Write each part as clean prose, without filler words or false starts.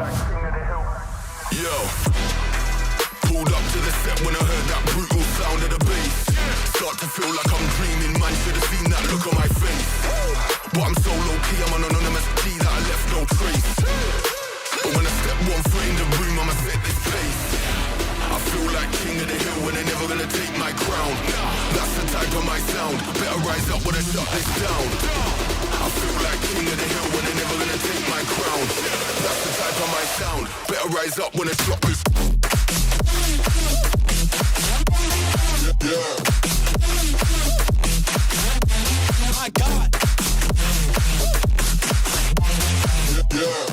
Yo, pulled up to the set when I heard that brutal sound of the bass. Start to feel like I'm dreaming, man, should have seen that look on my face. But I'm so low-key, I'm an anonymous G that I left no trace. But when I step 1 foot in the room, I'ma set this pace. I feel like king of the hill when they're never gonna take my crown. That's the type of my sound, better rise up when I shut this down. I feel like king of the hill when they're never gonna take my crown. That's the type of my sound, better rise up when I shut this. Yeah. My God. Yeah.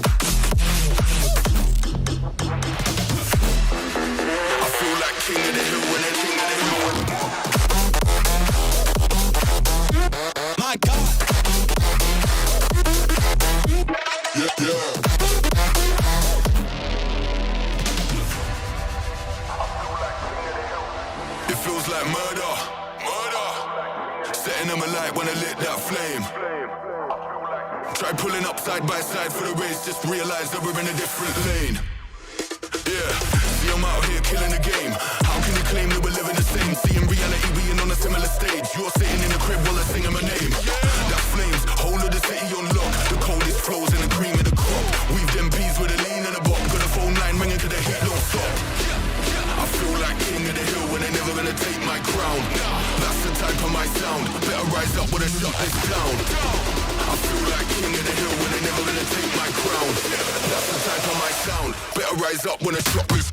I feel like king of the hill when they're king of the hill. My God. Yeah, yeah. It feels like murder, murder. Setting them alight when I lit that flame. Try pulling up side by side for the race, just realize that we're in a different lane. Yeah, see I'm out here killing the game. How can you claim that we're living the same? See in reality we ain't on a similar stage. You're sitting in the crib while I'm singing my name. That flames, whole of the city on lock. The coldest flows and the cream of the crop. We've them bees with a lean and a bop. Got a phone line ringing to the heat don't stop. I feel like king of the hill when they're never gonna take my crown. That's the type of my sound, better rise up when I shut this down. I feel like king of the hill when they're never gonna take my crown. That's the type of my sound, better rise up when I shut this.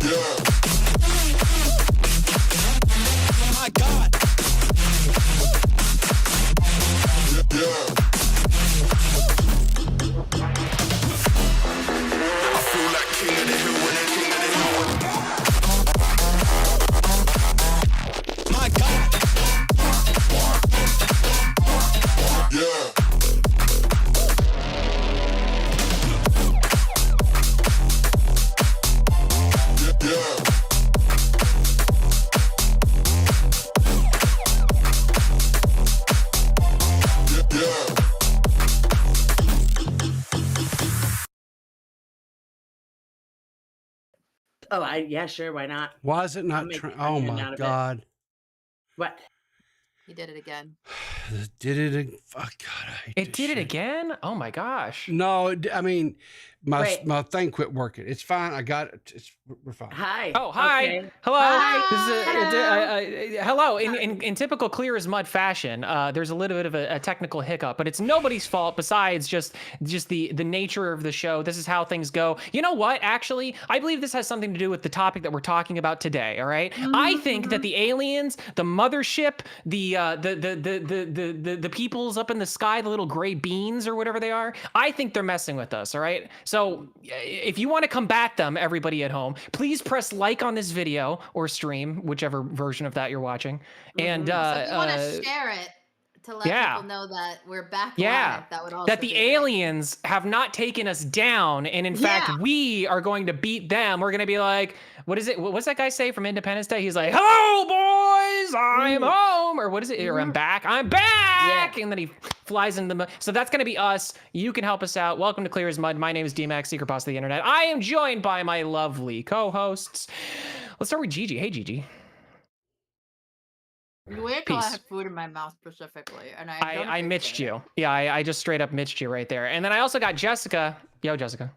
Yeah. My God. Yeah. I feel like king of the hill when they're king of the hill. My God. Yeah. Oh, yeah, sure, why not? Why is it not? Oh my God! What? He did it again. Did it? Oh God! It did it again? Oh my gosh! No, I mean, my thing quit working. It's fine. I got it. We're fine. Hi. Oh, hi. Okay. Hello. Hi. This is hello. In typical clear as mud fashion, there's a little bit of a technical hiccup, but it's nobody's fault besides just the nature of the show. This is how things go. You know what? Actually, I believe this has something to do with the topic that we're talking about today. All right. I think that the aliens, the mothership, the peoples up in the sky, the little gray beans or whatever they are, I think they're messing with us. All right. So if you want to combat them, everybody at home, please press like on this video or stream, whichever version of that you're watching. And so if you want to share it to let people know that we're back live, that would also that the aliens have not taken us down, and in fact we are going to beat them. We're going to be like, what is it? What's that guy say from Independence Day? He's like, "Hello, boys, I'm home," or what is it? Or I'm back, and then he flies into the. So that's going to be us. You can help us out. Welcome to Clear as Mud. My name is d.max, secret boss of the internet. I am joined by my lovely co-hosts. Let's start with Gigi. Hey, Gigi. Wait till I have food in my mouth specifically, and I mitched you. Yeah, I just straight up mitched you right there. And then I also got Jessica. Yo, Jessica.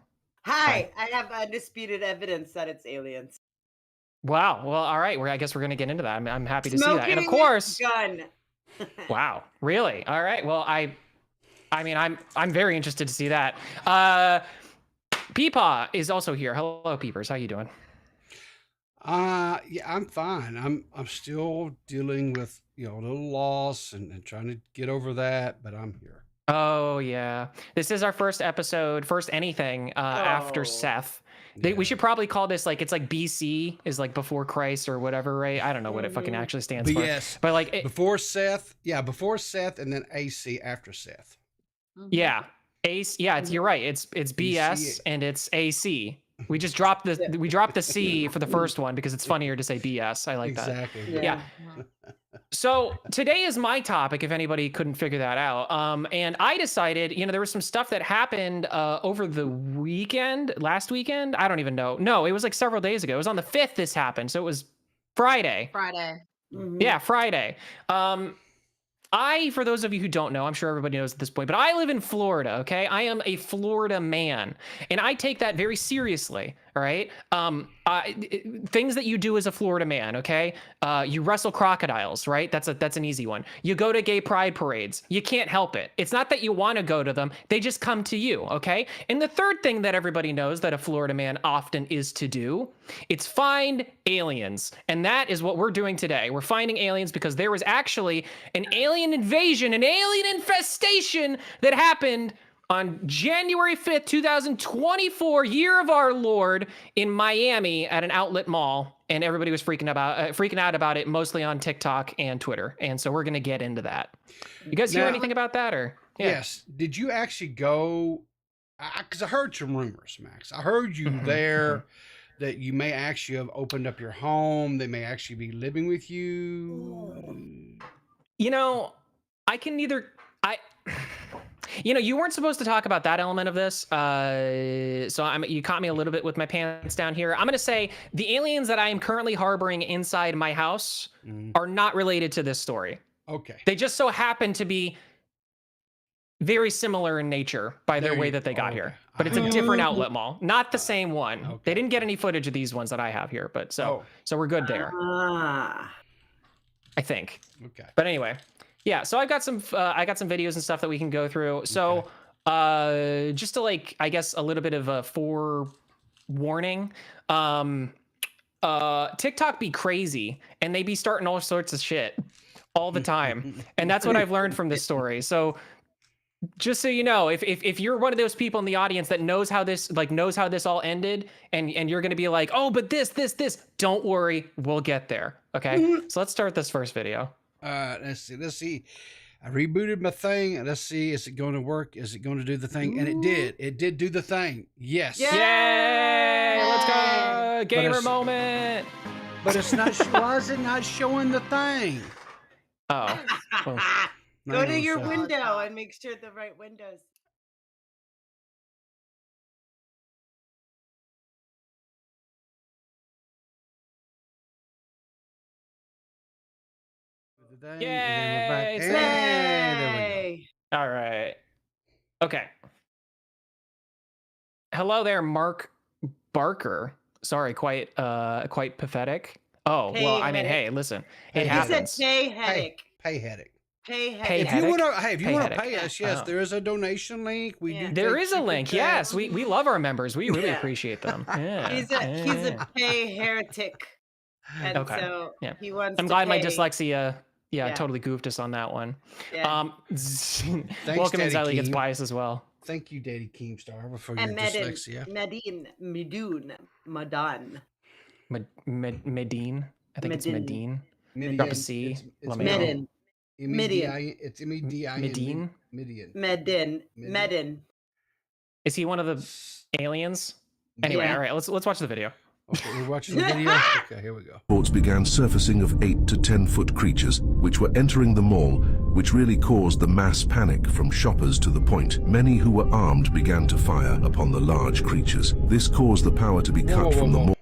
Hi. I have undisputed evidence that it's aliens. Wow. Well, all right. I guess we're gonna get into that. I'm happy to see that. And of course, gun. Wow. Really? All right. Well, I mean, I'm very interested to see that. Peepaw is also here. Hello, Peepers. How you doing? Yeah, I'm fine. I'm still dealing with, a little loss and trying to get over that, but I'm here. Oh yeah. This is our first episode, first anything after Seth. We should probably call this it's like BC is like before Christ or whatever, right? I don't know what it fucking actually stands for. Yes. But like before Seth, before Seth, and then AC after Seth. Yeah. AC, yeah, you're right. It's BS and it's AC. We just dropped the C for the first one because it's funnier to say BS. I like that. Exactly. Yeah. So today is my topic, if anybody couldn't figure that out. And I decided, there was some stuff that happened over the weekend, last weekend. I don't even know. No, it was like several days ago. It was on the 5th this happened. So it was Friday. Mm-hmm. Yeah, Friday. For those of you who don't know, I'm sure everybody knows at this point, but I live in Florida, okay? I am a Florida man, and I take that very seriously, all right? Things that you do as a Florida man, okay? You wrestle crocodiles, right? That's an easy one. You go to gay pride parades. You can't help it. It's not that you want to go to them. They just come to you, okay? And the third thing that everybody knows that a Florida man often is to do, it's find aliens. And that is what we're doing today. We're finding aliens because there was actually an alien invasion, an alien infestation that happened on January 5th, 2024, year of our Lord, in Miami at an outlet mall, and everybody was freaking out about it, mostly on TikTok and Twitter. And so we're gonna get into that. You guys hear anything about that, or? Yeah. Yes. Did you actually go? Because I heard some rumors, Max. I heard you there that you may actually have opened up your home. They may actually be living with you. I can neither. You weren't supposed to talk about that element of this, so you caught me a little bit with my pants down here. I'm going to say the aliens that I am currently harboring inside my house are not related to this story. Okay. They just so happen to be very similar in nature by their way that they got here. But it's a different outlet mall, not the same one. Okay. They didn't get any footage of these ones that I have here, but so we're good there. I think. Okay. But anyway. Yeah, so I got some videos and stuff that we can go through. So, just to I guess a little bit of a forewarning. TikTok be crazy, and they be starting all sorts of shit all the time, and that's what I've learned from this story. So, just so you know, if you're one of those people in the audience that knows how this all ended, and you're gonna be like, oh, but this, don't worry, we'll get there. Okay, so let's start this first video. Let's see. I rebooted my thing. Let's see. Is it going to work? Is it going to do the thing? And it did. It did do the thing. Yes. Yay! Let's go. Gamer moment. But it's not. Why is it not showing the thing? Oh. Well, Go to your window and make sure the right window's. Yay! Yay! There we go. All right. Okay. Hello there, Mark Barker. Sorry, quite pathetic. Oh, well, I mean, hey, listen, it happens. He said pay headache. Pay headache. If you want to pay us, yes, there is a donation link. There is a link. Yes, we love our members. We really appreciate them. Yeah. He's a pay heretic. And so he wants. I'm glad my dyslexia. Yeah, totally goofed us on that one. Yeah. Welcome in Ziley gets biased as well. Thank you, Daddy Keemstar, for your dyslexia. Madan. Medine. I think it's Medine. Drop a C. Medin. It's Medine. Medin. Is he one of the aliens? Anyway, all right, let's watch the video. Okay, we're watching the video. Okay, here we go. Reports began surfacing of 8 to 10 foot creatures which were entering the mall, which really caused the mass panic from shoppers to the point many who were armed began to fire upon the large creatures. This caused the power to be cut from the mall.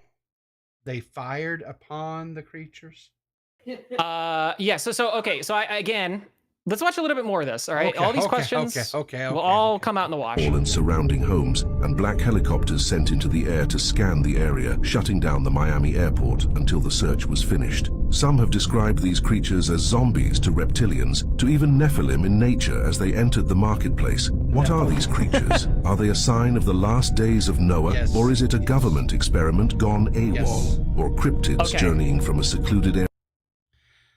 They fired upon the creatures? Yeah, so again, let's watch a little bit more of this, all right? All these questions will all come out in the wash. All and surrounding homes, and black helicopters sent into the air to scan the area, shutting down the Miami airport until the search was finished. Some have described these creatures as zombies to reptilians, to even Nephilim in nature as they entered the marketplace. What are these creatures? Are they a sign of the last days of Noah, or is it a government experiment gone AWOL, or cryptids journeying from a secluded area?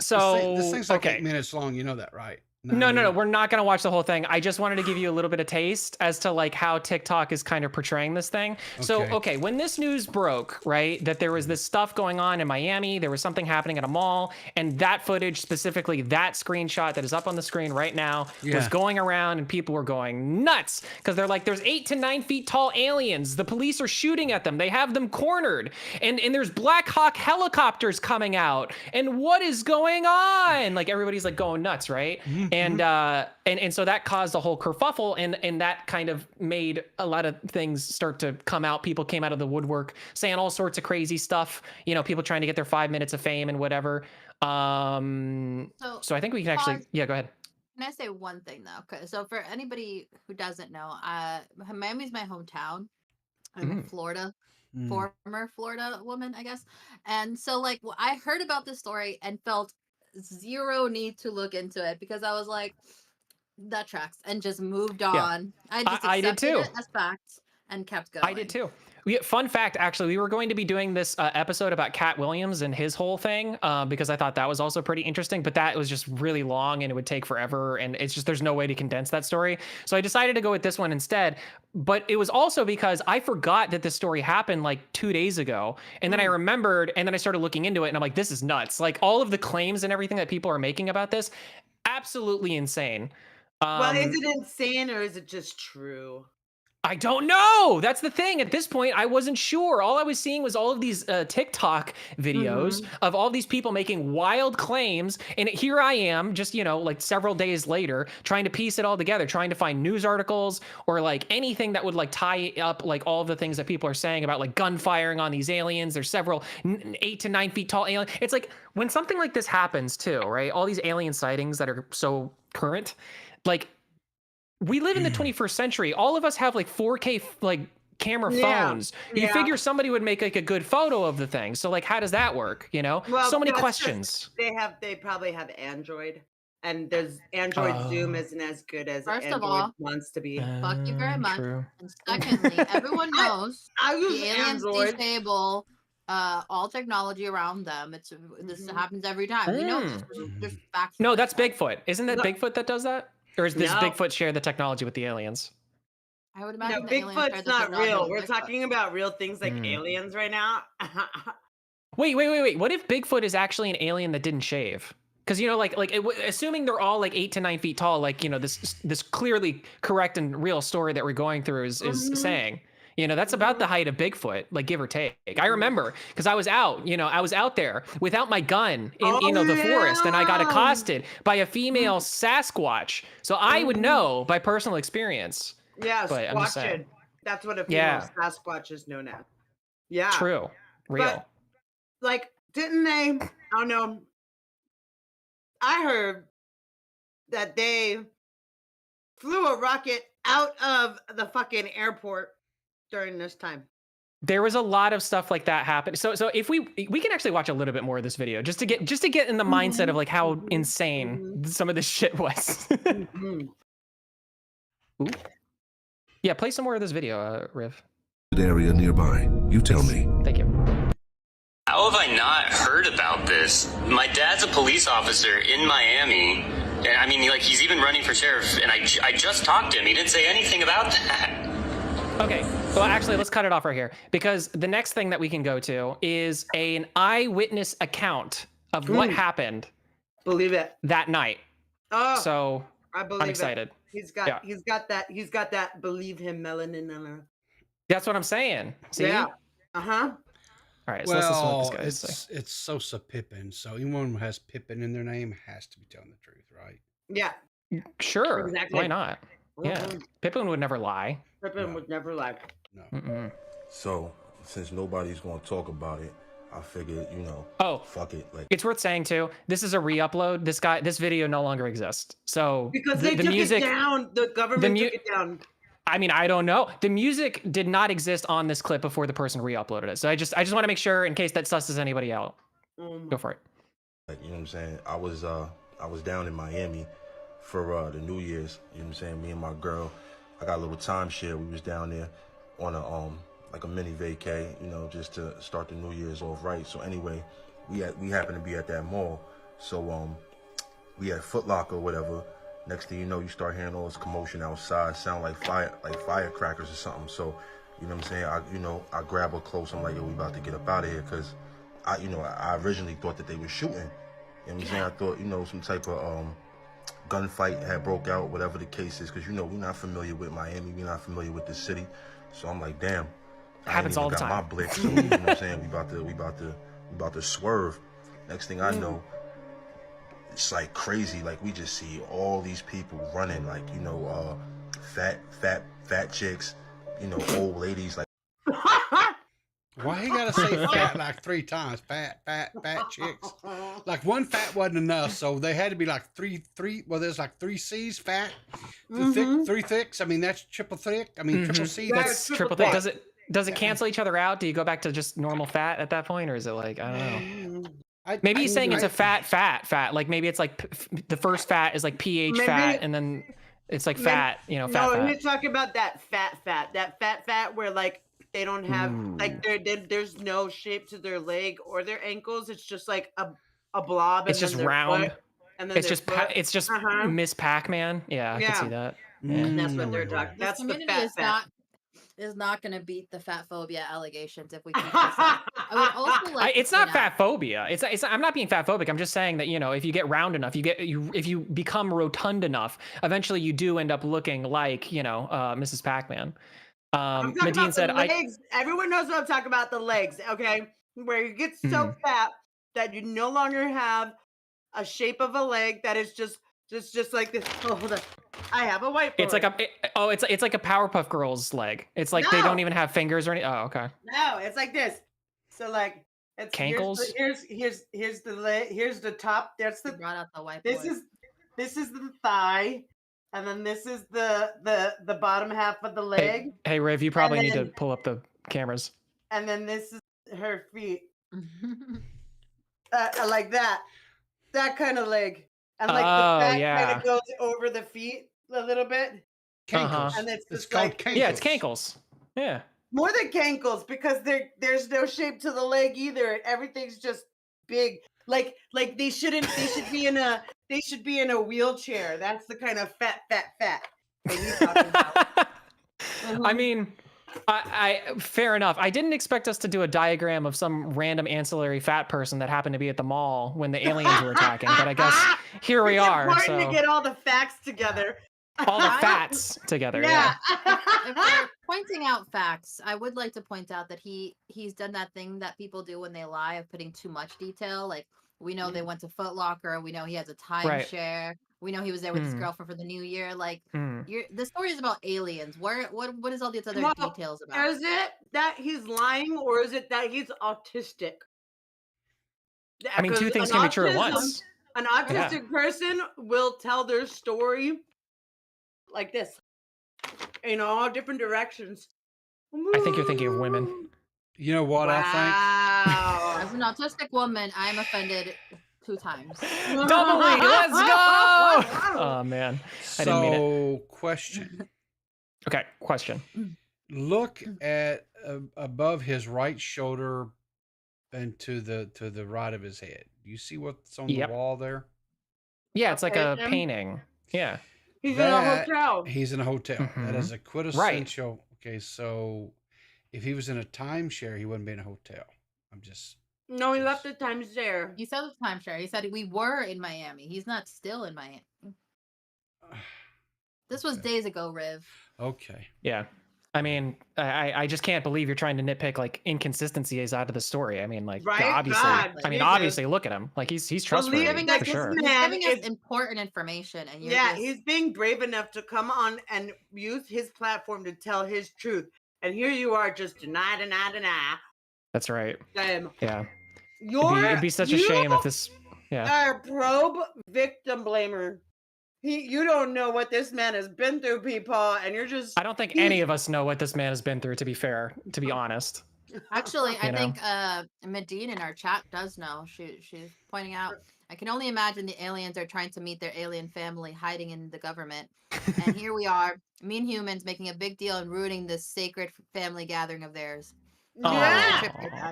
So this thing's like 8 minutes long. You know that, right? No. We're not going to watch the whole thing. I just wanted to give you a little bit of taste as to like how TikTok is kind of portraying this thing. Okay. So, okay, when this news broke, right, that there was this stuff going on in Miami, there was something happening at a mall, and that footage, specifically that screenshot that is up on the screen right now, was going around and people were going nuts because they're like, there's 8 to 9 feet tall aliens. The police are shooting at them. They have them cornered. And there's Black Hawk helicopters coming out. And what is going on? Like everybody's like going nuts, right? And so that caused a whole kerfuffle, and that kind of made a lot of things start to come out. People came out of the woodwork saying all sorts of crazy stuff, you know, people trying to get their 5 minutes of fame and whatever. So I think we can actually, go ahead. Can I say one thing though? Okay, so for anybody who doesn't know, Miami's my hometown. I'm in Florida. Former Florida woman, I guess. And so like I heard about this story and felt zero need to look into it because I was like, that tracks, and just moved on. I just accepted it as fact and kept going. I did too. Fun fact, actually, we were going to be doing this episode about Cat Williams and his whole thing because I thought that was also pretty interesting, but that was just really long and it would take forever, and it's just there's no way to condense that story. So I decided to go with this one instead. But it was also because I forgot that this story happened like 2 days ago, and then I remembered, and then I started looking into it, and I'm like, this is nuts. Like all of the claims and everything that people are making about this, absolutely insane. Well, is it insane or is it just true? I don't know. That's the thing. At this point, I wasn't sure. All I was seeing was all of these TikTok videos of all these people making wild claims. And here I am, just, you know, like several days later, trying to piece it all together, trying to find news articles or like anything that would like tie up like all of the things that people are saying about like gunfiring on these aliens. There's several 8 to 9 feet tall aliens. It's like when something like this happens too, right? All these alien sightings that are so current, like, we live in the 21st century. All of us have like 4K like camera phones. You figure somebody would make like a good photo of the thing. So like, how does that work? You know, well, so many questions. They probably have Android, and there's Android Zoom isn't as good as first Android of all, wants to be. Fuck you very much. True. And secondly, everyone knows I use the aliens Android. disable all technology around them. This happens every time. We know this. There's facts. No, that's Bigfoot. Isn't that Bigfoot that does that? Or is this Bigfoot share the technology with the aliens? I would imagine Bigfoot's not real. We're talking about real things like aliens right now. Wait. What if Bigfoot is actually an alien that didn't shave? Because, you know, assuming they're all like 8 to 9 feet tall, like, you know, this clearly correct and real story that we're going through is saying. You know, that's about the height of Bigfoot, like give or take. I remember because I was out there without my gun in the forest, and I got accosted by a female Sasquatch. So I would know by personal experience. Yeah, Squatched. That's what a female Sasquatch is known as. Yeah. True. Real. But, like, didn't they? I don't know. I heard that they flew a rocket out of the fucking airport during this time. There was a lot of stuff like that happen. So if we can actually watch a little bit more of this video just to get in the mindset of like how insane some of this shit was. Ooh. Yeah, play some more of this video, Riv. Area nearby. You tell me. Thank you. How have I not heard about this? My dad's a police officer in Miami. And I mean, like, he's even running for sheriff, and I just talked to him. He didn't say anything about that. Okay, well, actually, let's cut it off right here, because the next thing that we can go to is an eyewitness account of what happened. Believe it. That night. Oh, so I believe I'm excited. He's got that believe him melanin. That's what I'm saying. See? Yeah. Uh-huh. All right, so let's listen to what this guy say. It's Sosa Pippin, so anyone who has Pippin in their name has to be telling the truth, right? Yeah. Sure. Exactly. Why not? Yeah. Pippin would never lie. Pippin would never lie. No. So, since nobody's going to talk about it, I figured, you know, fuck it. Like, it's worth saying too, this is a re-upload. This video no longer exists. So because they took it down, the government took it down. I mean, I don't know. The music did not exist on this clip before the person re-uploaded it. So I just want to make sure in case that susses anybody out. Go for it. Like, you know what I'm saying? I was down in Miami for the New Year's. You know what I'm saying? Me and my girl, I got a little timeshare. We was down there on a like a mini vacay, you know, just to start the New Year's off right. So anyway, we happened to be at that mall. So we had Foot Locker or whatever, Next thing you know, you start hearing all this commotion outside, sound like firecrackers or something. So, you know what I'm saying? I grab her close. I'm like, yo, we about to get up out of here, because I originally thought that they were shooting. You know what I'm saying? I thought, some type of gunfight had broke out, whatever the case is, because we're not familiar with Miami, we're not familiar with the city. So I'm like, damn, I Happens all the got time. my blick. So you know what I'm saying? We about to swerve. Next thing I know, it's like crazy. Like, we just see all these people running, like, fat chicks, old ladies, like. Why he gotta say fat like 3 times? Fat chicks. Like, one fat wasn't enough, so they had to be like three. Well, there's like 3 C's fat, thick, 3 thicks. I mean, that's triple thick. I mean, triple C. That's triple thick. Does it cancel each other out? Do you go back to just normal fat at that point, or is it like, I don't know? Maybe he's saying it's a fat. Like, maybe it's like the first fat is like pH fat, and then it's like fat. Fat. No, he's talking about that fat where like they don't have like there's no shape to their leg or their ankles. It's just like a blob. It's just round. Foot, and then it's just Miss Pac-Man. Yeah, I can see that. Yeah. That's what they're talking. That's the fat. Is not going to beat the fat phobia allegations if we keep this up. I would also like. It's not fat phobia. It's. I'm not being fat phobic. I'm just saying that if you get round enough, if you become rotund enough, eventually you do end up looking like Mrs. Pac-Man. Medine said, legs. Everyone knows what I'm talking about. The legs, okay, where you get so fat that you no longer have a shape of a leg that is just like this. Oh, hold on. I have a whiteboard. It's like it's like a Powerpuff Girls leg. It's like they don't even have fingers or anything. Oh, okay. No, it's like this. So like it's cankles. Here's the leg. Here's the top. That's the. Brought out the whiteboard. This is the thigh, and then this is the bottom half of the leg. Hey Riv, you probably need to pull up the cameras. And then this is her feet. Like that kind of leg. And like the fat kind of goes over the feet a little bit. Cankles. And it's called cankles. Yeah, it's cankles. Yeah. More than cankles, because there's no shape to the leg either. Everything's just big. Like they should be in a wheelchair. That's the kind of fat that you're talking about. I mean, I fair enough. I didn't expect us to do a diagram of some random ancillary fat person that happened to be at the mall when the aliens were attacking, but I guess here we are. It's important to get all the facts together. All the fats together. Yeah. If we're pointing out facts, I would like to point out that he's done that thing that people do when they lie of putting too much detail. Like, we know they went to Foot Locker. We know he has a timeshare. We know he was there with his girlfriend for the new year. Like, the story is about aliens. What is all these other details about? Is it that he's lying, or is it that he's autistic? I mean, two things can be true at once. An autistic person will tell their story like this, in all different directions. I think you're thinking of women. You know what I think? As an autistic woman, I'm offended 2 times. Doubly, let's go! Oh man, I didn't mean it. Question. Okay, question. Look at above his right shoulder and to the right of his head. You see what's on the wall there? Yeah, it's like a painting. Yeah. He's in a hotel. He's in a hotel. That is a quintessential. Right. Okay, so if he was in a timeshare, he wouldn't be in a hotel. No, he left the timeshare. He said the timeshare. He said we were in Miami. He's not still in Miami. This was days ago, Riv. Okay. Yeah. I mean, I just can't believe you're trying to nitpick like inconsistencies out of the story. I mean, like obviously, look at him. Like he's trustworthy for sure. He's giving us important information, and he's being brave enough to come on and use his platform to tell his truth. And here you are, just deny. That's right. Yeah. It'd be such a shame if this. Yeah. Our probe victim blamer. You don't know what this man has been through, people, and you're just. I don't think any of us know what this man has been through. To be fair, to be honest. Actually, I think Medine in our chat does know. She's pointing out. I can only imagine the aliens are trying to meet their alien family hiding in the government, and here we are, mean humans, making a big deal and ruining this sacred family gathering of theirs. Yeah.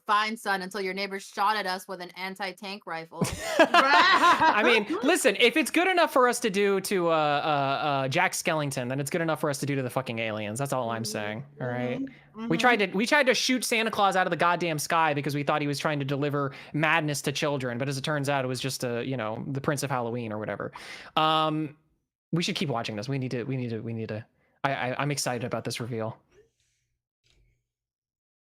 fine, son, until your neighbor shot at us with an anti-tank rifle. I mean, listen, if it's good enough for us to do to Jack Skellington, then it's good enough for us to do to the fucking aliens. That's all I'm saying. All right. We tried to shoot Santa Claus out of the goddamn sky because we thought he was trying to deliver madness to children, but as it turns out, it was just the Prince of Halloween or whatever. We should keep watching this. We need to. I'm excited about this reveal.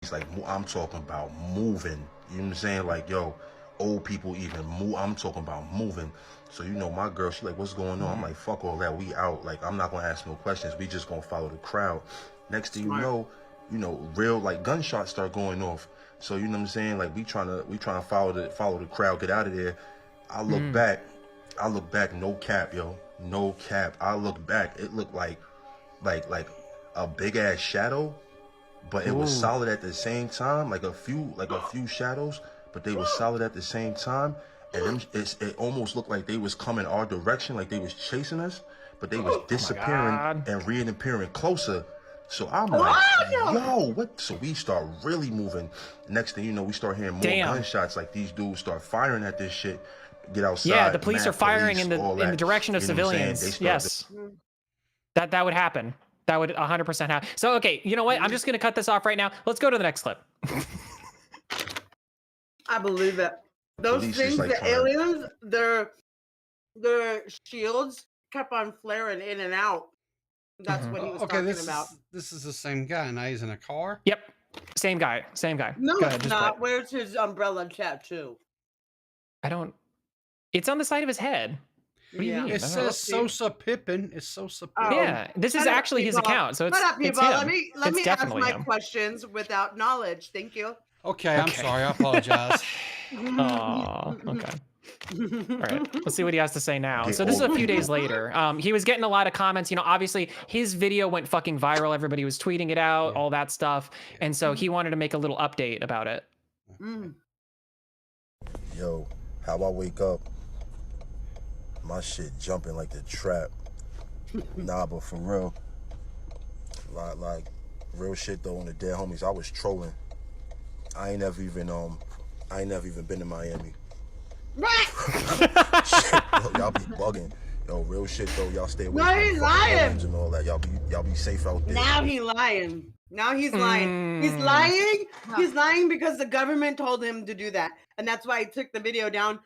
It's like, I'm talking about moving. You know what I'm saying? Like, yo, old people even move. I'm talking about moving. So, my girl, she like, what's going on? I'm like, fuck all that. We out. Like, I'm not going to ask no questions. We just going to follow the crowd. Next thing you know, real, like, gunshots start going off. So, you know what I'm saying? Like, we trying to follow the crowd, get out of there. I look back, no cap, yo. No cap. I look back. It looked like a big ass shadow. But it was solid at the same time, like a few shadows, but they were solid at the same time. And it almost looked like they was coming our direction, like they was chasing us, but they was disappearing and reappearing closer. So I'm like, yo, what? So we start really moving. Next thing you know, we start hearing more gunshots. Like these dudes start firing at this shit. Get outside. Yeah, the police are firing in the direction of civilians. Yes, that would happen. That would 100% happen. So, okay, you know what? I'm just going to cut this off right now. Let's go to the next clip. I believe it. Those things, like the aliens, their shields kept on flaring in and out. That's what he was talking about. This is the same guy. Now he's in a car? Yep. Same guy. No, it's not. Where's his umbrella tattoo? It's on the side of his head. What do you mean? It says Sosa Pippin. It's Sosa Pippin. Yeah, this is actually his account. So it's Shut up, people. him. Let me ask my questions without knowledge. Thank you. Okay, I'm sorry. I apologize. Oh, okay. All right, let's see what he has to say now. So this is a few days later. He was getting a lot of comments. Obviously his video went fucking viral. Everybody was tweeting it out, all that stuff. And so he wanted to make a little update about it. Yo, how I wake up, my shit jumping like the trap. Nah, but for real, like real shit though, on the dead homies, I was trolling. I ain't never even been to Miami. Shit, yo, y'all be bugging. Yo, real shit though, y'all stay away from he's lying and all that. Y'all be safe out there. Now he's lying. He's lying. He's lying because the government told him to do that, and that's why he took the video down.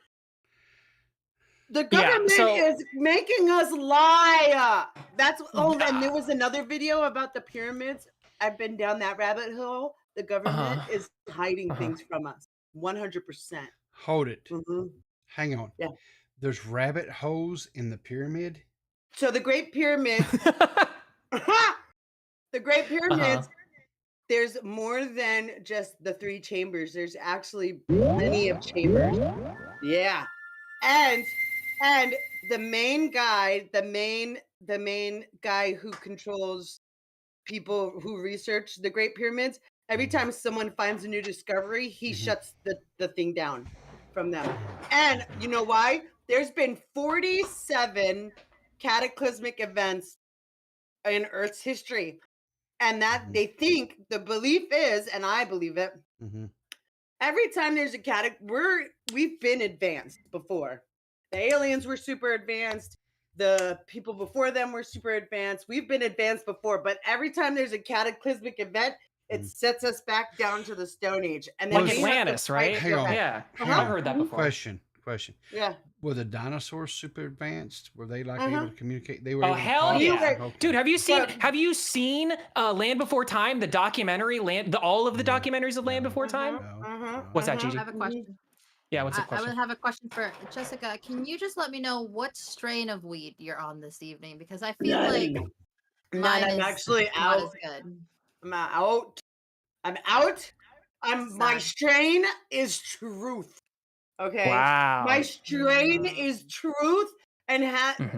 The government is making us lie. And there was another video about the pyramids. I've been down that rabbit hole. The government is hiding things from us. 100%. Hold it. Hang on. Yeah. There's rabbit holes in the pyramid. So the Great Pyramids, there's more than just the 3 chambers. There's actually plenty of chambers. Yeah. And the main guy who controls people who research the Great Pyramids, every time someone finds a new discovery, he shuts the thing down from them. And you know why? There's been 47 cataclysmic events in Earth's history. And that they think, the belief is, and I believe it, every time there's a we've been advanced before. The aliens were super advanced. The people before them were super advanced. We've been advanced before, but every time there's a cataclysmic event, it sets us back down to the Stone Age. And then like Atlantis, right? Hang on. Yeah, I've heard that before. Question. Yeah. Were the dinosaurs super advanced? Were they like able to communicate? They were. Oh hell yeah, okay. Dude! Have you seen Land Before Time, the documentary? All of the documentaries of Land Before Time. What's that, Gigi? I have a question. Yeah, what's the question? I would have a question for Jessica. Can you just let me know what strain of weed you're on this evening? Because I feel like I'm actually out. As good. I'm out. My strain is truth. Okay. Wow. My strain is truth, and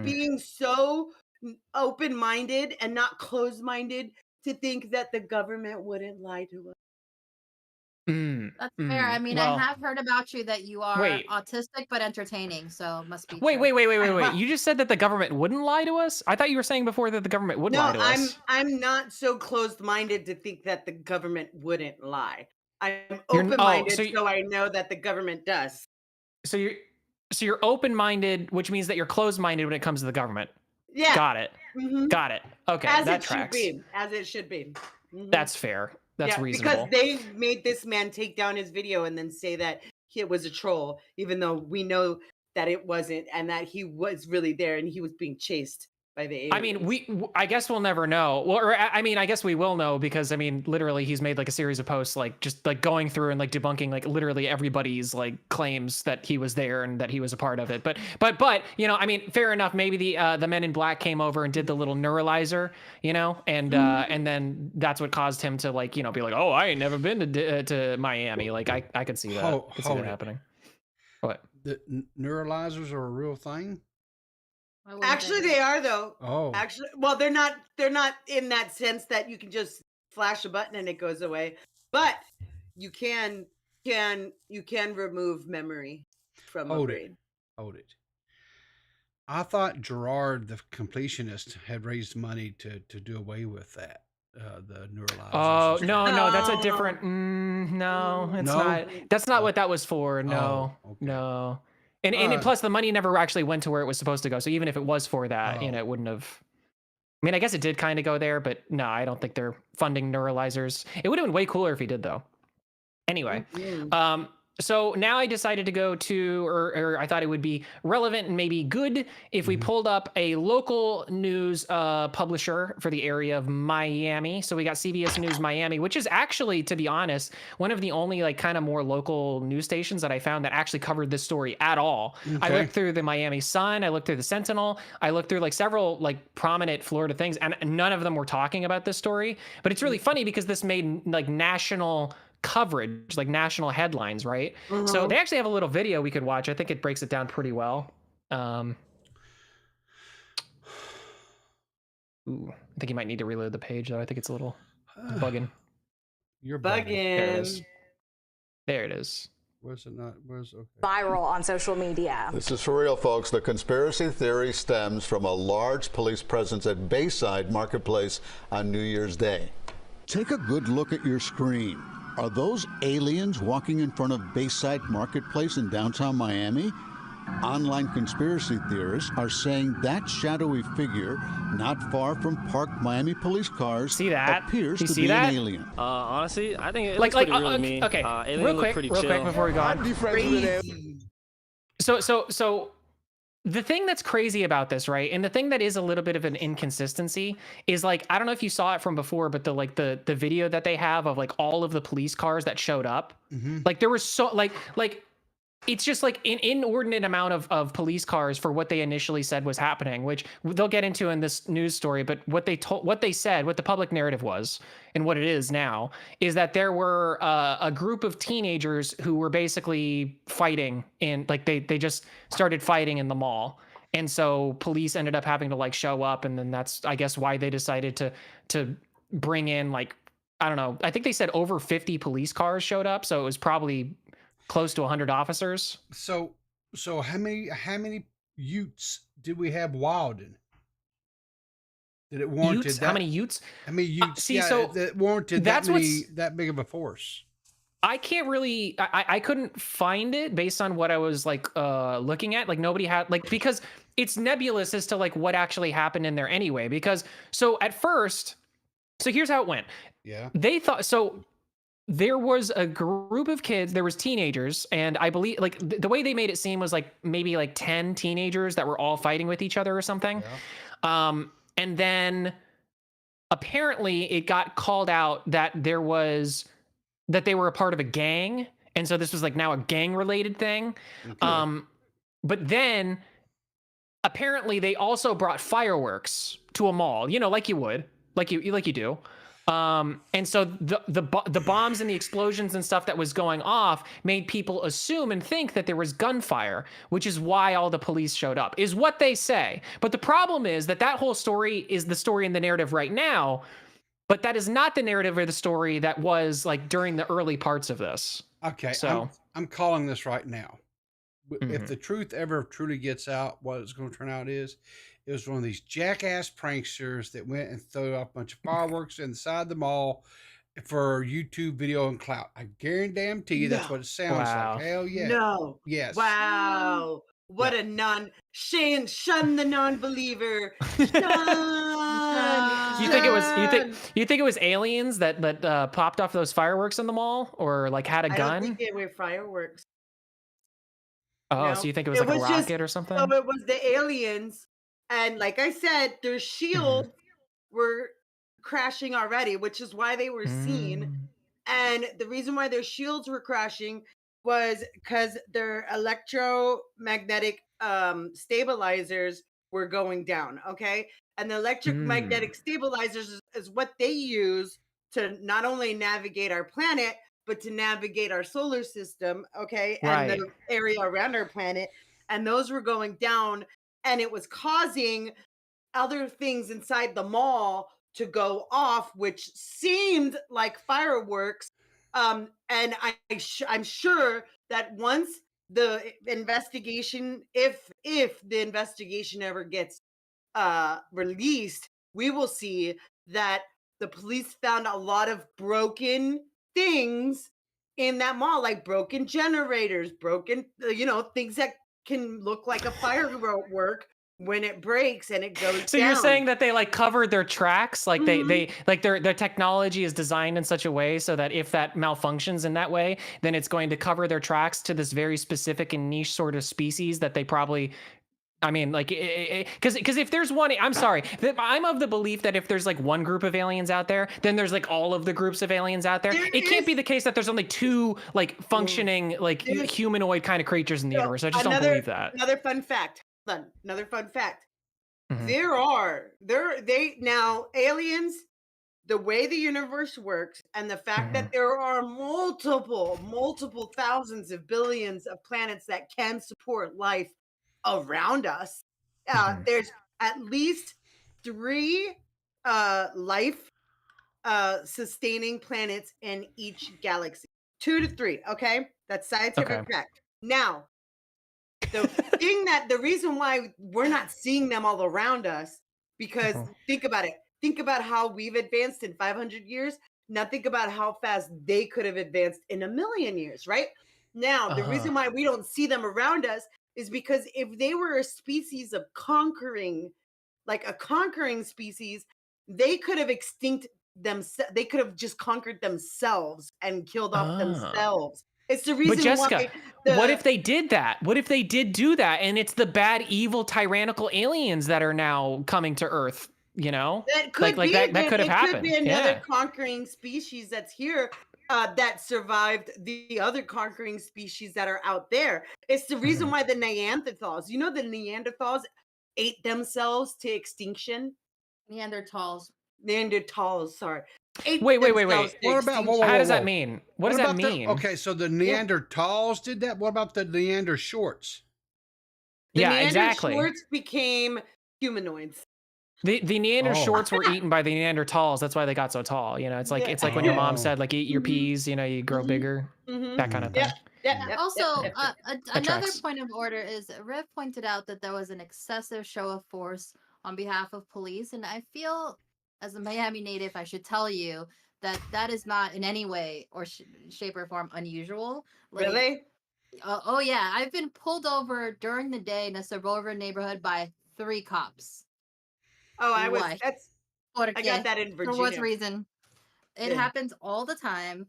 being so open-minded and not closed-minded to think that the government wouldn't lie to us. That's fair. I mean, I have heard about you that you are autistic but entertaining, so it must be. Wait. You just said that the government wouldn't lie to us? I thought you were saying before that the government would lie to us. I'm not so closed-minded to think that the government wouldn't lie. I'm You're open-minded, so so I know that the government does. so you're so you're open-minded, which means that you're closed-minded when it comes to the government. Yeah. Got it. Mhm. Got it. Okay, As that it should tracks. be. As it should be. Mhm. That's fair. That's Yeah, because reasonable. they made this man take down his video and then say that it was a troll, even though we know that it wasn't, and that he was really there and he was being chased by the aliens. I mean, I guess we'll never know. Well, or I mean, I guess we will know because I mean, literally, he's made like a series of posts, like just like going through and like debunking like literally everybody's like claims that he was there and that he was a part of it. But you know, I mean, fair enough. Maybe the Men in Black came over and did the little neuralizer, you know, and then that's what caused him to like, you know, be like, oh, I ain't never been to Miami. Like I could see that. I could see that happening. What? The neuralizers are a real thing? Actually, they are though. Oh. Actually, well, they're not in that sense that you can just flash a button and it goes away. But you can remove memory from a brain. Hold it. I thought Gerard, the completionist, had raised money to do away with that. The neuralizers. Oh no, that's a different. No, it's not. That's not what that was for. No, no. And plus, the money never actually went to where it was supposed to go. So even if it was for that, you know, it wouldn't have. I mean, I guess it did kind of go there, but no, I don't think they're funding neuralizers. It would have been way cooler if he did, though. Anyway, so now I decided to go to, or I thought it would be relevant and maybe good if we pulled up a local news publisher for the area of Miami. So we got CBS News Miami, which is actually, to be honest, one of the only like kind of more local news stations that I found that actually covered this story at all. Okay. I looked through the Miami Sun, I looked through the Sentinel, I looked through like several like prominent Florida things, and none of them were talking about this story. But it's really funny because this made like national coverage, like national headlines, right? So they actually have a little video we could watch. I think it breaks it down pretty well. Ooh, I think you might need to reload the page though. I think it's a little bugging. You're bugging. There it is. There it is. Where's it not? Where's okay? Viral on social media. This is for real, folks. The conspiracy theory stems from a large police presence at Bayside Marketplace on New Year's Day. Take a good look at your screen. Are those aliens walking in front of Bayside Marketplace in downtown Miami? Online conspiracy theorists are saying that shadowy figure not far from parked Miami police cars appears to be an alien. Honestly, I think it looks pretty real to me. Okay, real quick before we go on. So the thing that's crazy about this, right, and the thing that is a little bit of an inconsistency is like, I don't know if you saw it from before, but the video that they have of like all of the police cars that showed up, like there was so like it's just like an inordinate amount of police cars for what they initially said was happening, which they'll get into in this news story. But what they said, what the public narrative was, and what it is now, is that there were a group of teenagers who were basically fighting in, like they just started fighting in the mall. And so police ended up having to like show up. And then that's, I guess, why they decided to bring in like, I don't know, I think they said over 50 police cars showed up. So it was probably close to 100 officers. So how many Utes did we have wilding? Did it warranted Utes? that? How many Utes? How many Utes? So that warranted that big of a force. I can't really. I couldn't find it based on what I was like looking at. Like nobody had like, because it's nebulous as to like what actually happened in there anyway. Because so at first, so here's how it went. Yeah. They thought so. There was a group of kids, there was teenagers, and I believe like the way they made it seem was like maybe like 10 teenagers that were all fighting with each other or something. Yeah. And then apparently it got called out that they were a part of a gang. And so this was like now a gang related thing. Okay. But then apparently they also brought fireworks to a mall, you know, like you would, like you do. And so the bombs and the explosions and stuff that was going off made people assume and think that there was gunfire, which is why all the police showed up, is what they say. But the problem is that whole story is the story in the narrative right now, but that is not the narrative or the story that was like during the early parts of this. Okay, so I'm calling this right now. If the truth ever truly gets out, what it's going to turn out is, it was one of these jackass pranksters that went and threw up a bunch of fireworks inside the mall for YouTube video and clout. I guarantee you that's what it sounds like. Hell yeah. No. Yes. Wow. What a shun the non-believer. Shun. You think it was aliens that popped off those fireworks in the mall, or like had a gun? I don't think they were fireworks. Oh, so you think it was like a rocket or something? So it was the aliens, and like I said, their shields were crashing already, which is why they were seen. And the reason why their shields were crashing was because their electromagnetic stabilizers were going down. Okay. And the electromagnetic stabilizers is what they use to not only navigate our planet, but to navigate our solar system. Okay. And the area around our planet. And those were going down, and it was causing other things inside the mall to go off, which seemed like fireworks. And I'm sure that once the investigation, if the investigation ever gets released, we will see that the police found a lot of broken things in that mall, like broken generators, broken, things that can look like a firework when it breaks and it goes so down. You're saying that they like covered their tracks, like they like their technology is designed in such a way so that if that malfunctions in that way, then it's going to cover their tracks to this very specific and niche sort of species that they probably, I mean, like, because if there's one, I'm sorry, I'm of the belief that if there's like one group of aliens out there, then there's like all of the groups of aliens out there. It can't be the case that there's only two like functioning like humanoid kind of creatures in the universe. I just don't believe that. Another fun fact. Now aliens, the way the universe works, and the fact that there are multiple thousands of billions of planets that can support life around us. There's at least 3 life sustaining planets in each galaxy. 2 to 3. Okay, that's scientific fact. Now, the reason why we're not seeing them all around us, because think about it. Think about how we've advanced in 500 years. Now think about how fast they could have advanced in 1,000,000 years, right? Now, the reason why we don't see them around us is because if they were a species of conquering species, they could have they could have just conquered themselves and killed off themselves. It's the reason. But Jessica, what if they did that? What if they did do that, and it's the bad, evil, tyrannical aliens that are now coming to Earth? You know, that could be. That could have happened. Could be another conquering species that's here that survived the other conquering species that are out there. It's the reason why the Neanderthals, the Neanderthals ate themselves to extinction. Neanderthals, sorry. Wait. What about how does that mean? What does that mean? Okay, so the Neanderthals did that. What about the Neander shorts? The Neander shorts became humanoids. The Neander shorts were eaten by the Neanderthals. That's why they got so tall. It's like when your mom said, like, eat your peas. You grow bigger. That kind of thing. Also, another point of order is Riv pointed out that there was an excessive show of force on behalf of police, and I feel, as a Miami native, I should tell you that is not in any way or shape or form unusual. Really? Oh yeah, I've been pulled over during the day in a suburban neighborhood by 3 cops. Oh, I got that in Virginia. For what reason? It happens all the time.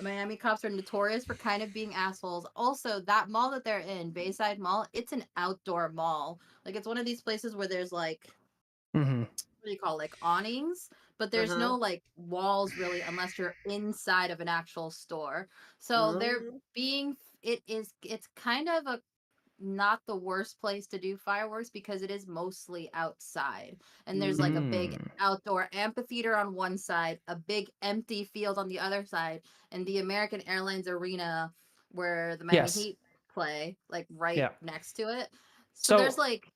Miami cops are notorious for kind of being assholes. Also, that mall that they're in, Bayside Mall, it's an outdoor mall. Like, it's one of these places where there's like, what do you call it? Like awnings, but there's no like walls really, unless you're inside of an actual store. So it's kind of a not the worst place to do fireworks because it is mostly outside, and there's like a big outdoor amphitheater on one side, a big empty field on the other side, and the American Airlines Arena where the Miami Heat play, like next to it. So there's like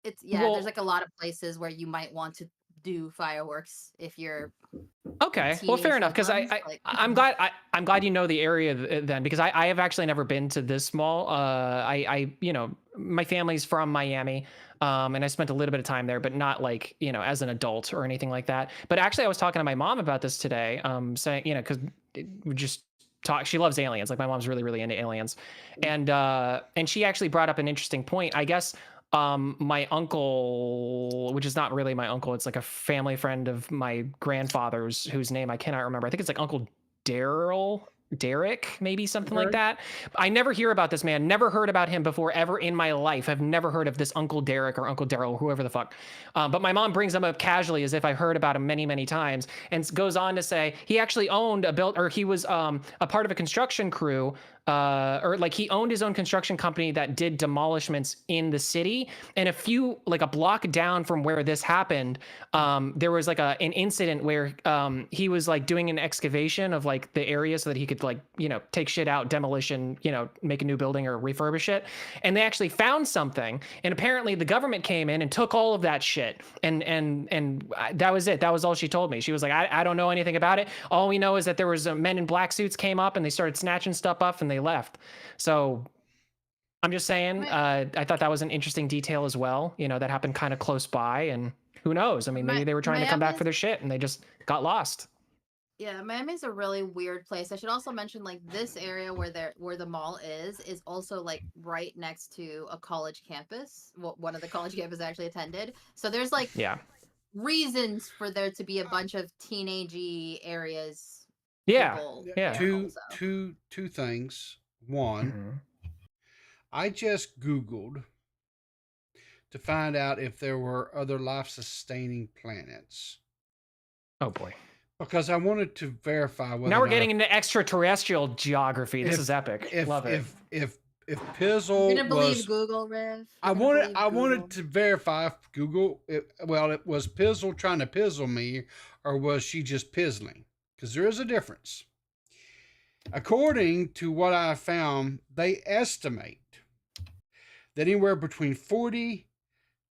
there's like a lot of places where you might want to do fireworks if you're well, fair enough, because I'm glad you know the area then, because I have actually never been to this mall. My family's from Miami, And I spent a little bit of time there, but not like, you know, as an adult or anything like that. But actually, I was talking to my mom about this today, saying, you know, because we just talk. She loves aliens. Like my mom's really, really into aliens, and she actually brought up an interesting point. I guess my uncle, which is not really my uncle, it's like a family friend of my grandfather's, whose name I cannot remember. I think it's like Uncle Derek, maybe something like that. I never hear about this man, never heard about him before ever in my life. I've never heard of this Uncle Derek or Uncle Daryl, whoever the fuck. But my mom brings him up casually as if I've heard about him many, many times, and goes on to say he actually owned he was a part of a construction crew, or like he owned his own construction company that did demolishments in the city. And a block down from where this happened, there was like an incident where he was like doing an excavation of like the area so that he could like, you know, take shit out, demolition, you know, make a new building or refurbish it. And they actually found something. And apparently the government came in and took all of that shit. And that was it. That was all she told me. She was like, I don't know anything about it. All we know is that there was men in black suits came up and they started snatching stuff up and they left. So I'm just saying, I thought that was an interesting detail as well. You know, that happened kind of close by, and who knows? I mean, maybe they were trying to come back for their shit and they just got lost. Yeah, Miami's a really weird place. I should also mention, like, this area where the mall is also like right next to a college campus. One of the college campus I actually attended. So there's like reasons for there to be a bunch of teenagey areas. Yeah, Two things. One, I just Googled to find out if there were other life-sustaining planets. Oh boy. Because I wanted to verify whether now we're getting into extraterrestrial geography. This is epic. Love it. If Pizzle You're gonna believe Google, Riv. I wanted to verify if Google. It was Pizzle trying to pizzle me, or was she just pizzling? Because there is a difference. According to what I found, they estimate that anywhere between 40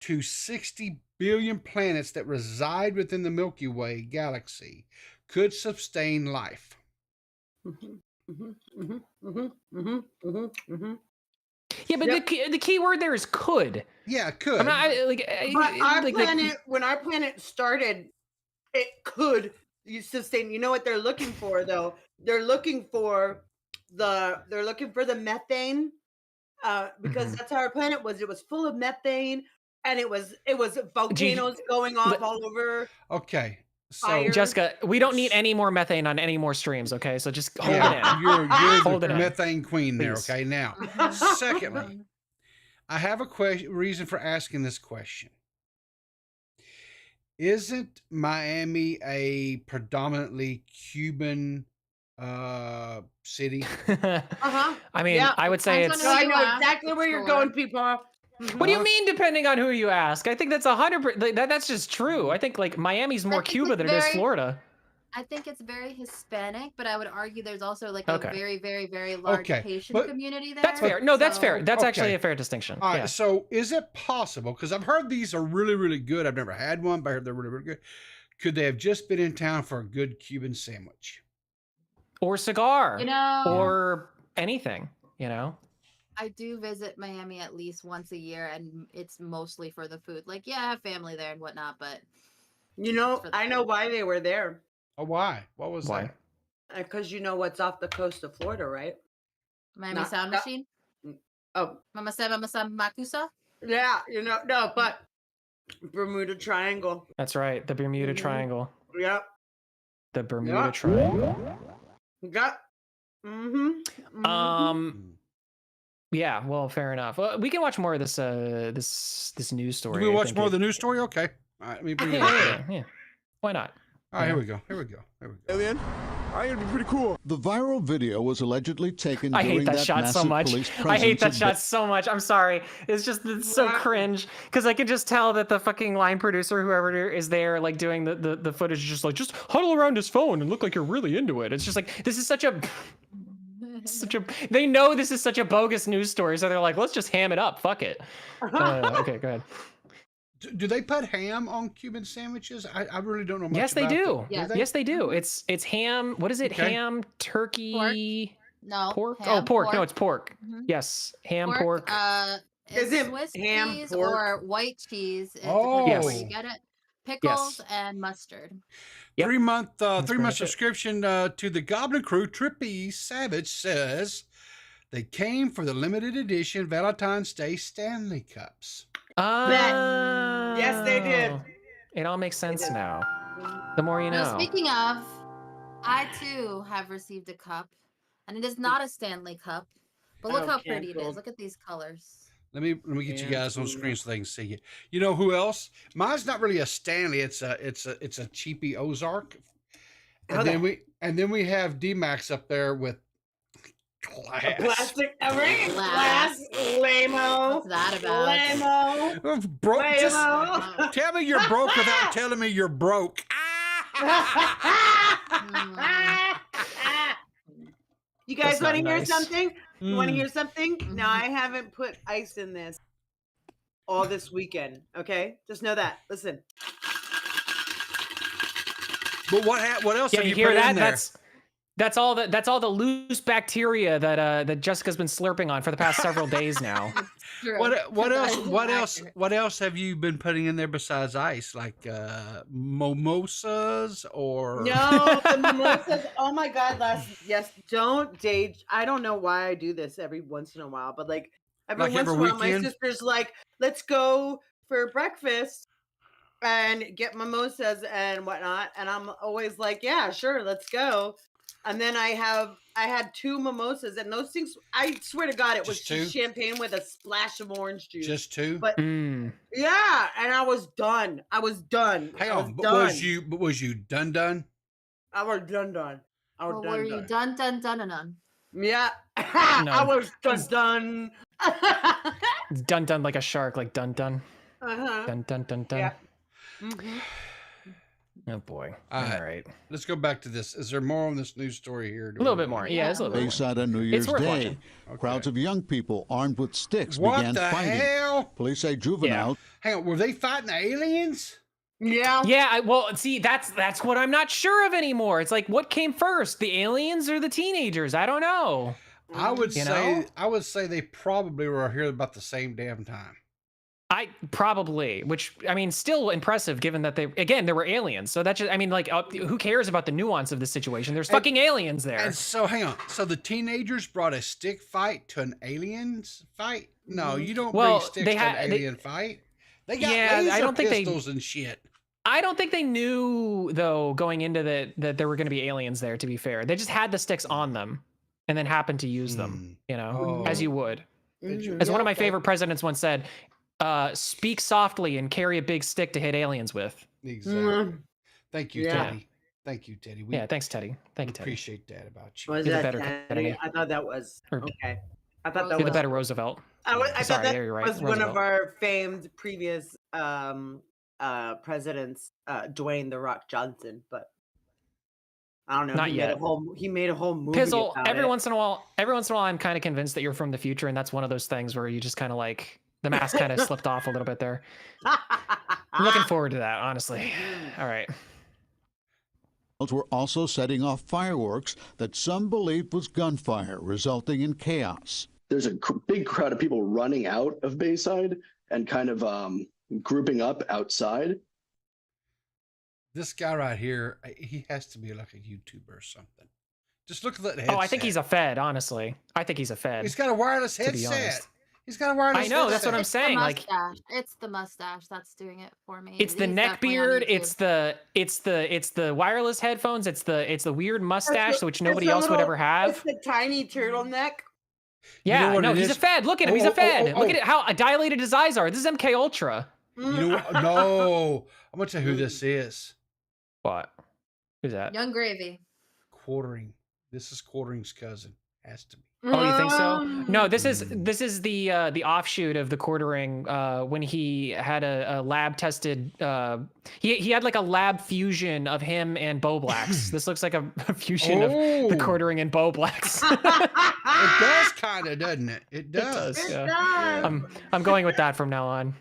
to 60 billion planets that reside within the Milky Way galaxy could sustain life. Yeah, but the key word there is could. Yeah, could. But when our planet started, it could sustain. You know what they're looking for, though? They're looking for the methane, because that's how our planet was. It was full of methane, and it was volcanoes going off all over. Okay. So fire. Jessica, we don't need any more methane on any more streams, okay? So just hold it in. You're hold the it methane queen there, Please. okay? Now, secondly, I have a reason for asking this question. Isn't Miami a predominantly Cuban city? I mean, I would say it's. I know exactly where you're going, people. What do you mean, depending on who you ask? I think that's 100%. That's just true. I think like Miami's more Cuba than it is Florida. I think it's very Hispanic, but I would argue there's also like a very, very, very large Haitian community there. That's fair. No, that's fair. That's actually a fair distinction. All right. So is it possible? Because I've heard these are really, really good. I've never had one, but I heard they're really, really good. Could they have just been in town for a good Cuban sandwich? Or cigar. You know. Or anything, you know? I do visit Miami at least once a year, and it's mostly for the food. Like, yeah, I have family there and whatnot, but you know, I know why they were there. Oh, why? What was that? Because you know what's off the coast of Florida, right? Miami Sound Machine. Oh, Mama Makusa. Yeah, you know, no, but Bermuda Triangle. That's right, the Bermuda Triangle. Yep. The Bermuda Triangle. Got. Yeah, well, fair enough. Well, we can watch more of this this news story. Do we watch more of the news story? Okay. All right, let me bring it up. Yeah. Why not? All right, here we go. Alien, I think it'd be pretty cool. The viral video was allegedly taken I during hate that shot so much. I hate that shot so much. I'm sorry. It's so cringe because I can just tell that the fucking line producer, whoever is there, like doing the footage, just huddle around his phone and look like you're really into it. It's just like this is such a. They know this is such a bogus news story, so they're like, let's just ham it up. Fuck it. Okay, go ahead. Do they put ham on Cuban sandwiches? I really don't know much. Yes, they about do. Them. Yes, they do. It's ham. What is it? Okay. Ham, turkey, pork. No, pork. Ham, pork. Pork. No, it's pork. Yes, ham, pork. Is it Swiss ham, cheese pork? or white cheese. It depends Oh. on where Yes. you get it. Pickles Yes. and mustard. Yep. 3-month That's 3-month pretty much it. subscription to the Goblin Crew. Trippy Savage says they came for the limited edition Valentine's Day Stanley Cups. Yes, they did. It all makes sense did. now. The more you know. Speaking of, I too have received a cup, and it is not a Stanley Cup, but look Oh, how pretty it canceled. is. Look at these colors. Let me get you guys on screen so they can see it. You know who else? Mine's not really a Stanley. It's a cheapy Ozark. And then we have D.Max up there with glass. Plastic glass. Lame-o. What's that about? Lame-o. Broke. Just Lame-o. tell me you're broke without telling me you're broke. You guys That's want to not hear nice. something? You want to Mm. hear something? No, I haven't put ice in this all this weekend. Okay, just know that. Listen. But what else Yeah, have you you hear put that? in there? That's all the loose bacteria that Jessica's been slurping on for the past several days now. True. What That is else accurate. what else have you been putting in there besides ice, like mimosas or No, the mimosas. Oh my God, yes, don't date. I don't know why I do this every once in a while, but like every Like once every in a while, my weekend? sister's like, let's go for breakfast and get mimosas and whatnot. And I'm always like, yeah, sure, let's go. And then I had 2 mimosas, and those things, I swear to God, it was Just 2? just champagne with a splash of orange juice. just 2? But Mm. yeah, and I was done. Hang I was on, but done. was you done? I was done. I was Well, done. were you done? Yeah, I None. was done. It's dun like a shark, like dun. Uh-huh. Dun. Yeah. Mhm. Oh boy. All right. All right. Let's go back to this. Is there more on this news story here? A little bit more. Yeah, it's a little bit more. Bayside on New Year's worth Day. watching. Crowds of young people armed with sticks What began the fighting. hell? Police say juveniles Hang on, were they fighting the aliens? Yeah. Yeah, well, see, that's what I'm not sure of anymore. It's like, what came first, the aliens or the teenagers? I don't know. I would You say know? I would say they probably were here about the same damn time. I probably, which I mean, still impressive given that there were aliens. So that just, I mean, like, who cares about the nuance of the situation? There's fucking aliens there. And so, hang on. So the teenagers brought a stick fight to an aliens fight? No, you don't Well, bring sticks they to had- an they- alien fight. They got Yeah, laser I don't think they- pistols and shit. I don't think they knew though going into that there were going to be aliens there. To be fair, they just had the sticks on them, and then happened to use them. You know, as you would. As one of my favorite presidents once said, "Speak softly and carry a big stick to hit aliens with." Exactly. Thank you, Yeah. Teddy. Thank you, Teddy. Yeah, thanks, Teddy. Thank you, Teddy. Appreciate that about you. Was You're the that better Teddy? Kennedy. I thought that was Or- okay. I thought that You're the was better Roosevelt. I Sorry, thought that yeah, you're right. was one of Roosevelt. our famed previous presidents, Dwayne the Rock Johnson, but I don't know. Not he yet. He made a whole movie Pizzle. about Every it. once in a while, I'm kind of convinced that you're from the future, and that's one of those things where you just kind of like the mask kind of slipped off a little bit there. I'm looking forward to that, honestly. All right. were also setting off fireworks that some believed was gunfire, resulting in chaos. There's a big crowd of people running out of Bayside and kind of grouping up outside. This guy right here, he has to be like a YouTuber or something. Just look at that headset. Oh, I think he's a Fed, honestly. I think he's a Fed. He's got a wireless to be headset. honest. He's got a wireless I know, that's headset. what I'm It's saying. the Like, mustache. It's the mustache that's doing it for me. it's the He's neck definitely on beard, YouTube. it's the wireless headphones, it's the weird mustache which nobody It's a else would little- ever have. It's the tiny turtleneck. Yeah, what no, it he's a is? Fed. Look at him, he's a Fed. oh, Look at it, how dilated his eyes are. This is MK Ultra. You know what? No. I'm going to tell you who this is. What? Who's that? Young Gravy. Quartering. This is Quartering's cousin. Has to be. Oh, you think so? No, this is the offshoot of the Quartering when he had a lab tested. He had like a lab fusion of him and Boblax. This looks like a fusion of the Quartering and Boblax. It does kind of, doesn't it? It does. It does, yeah. I'm going with that from now on.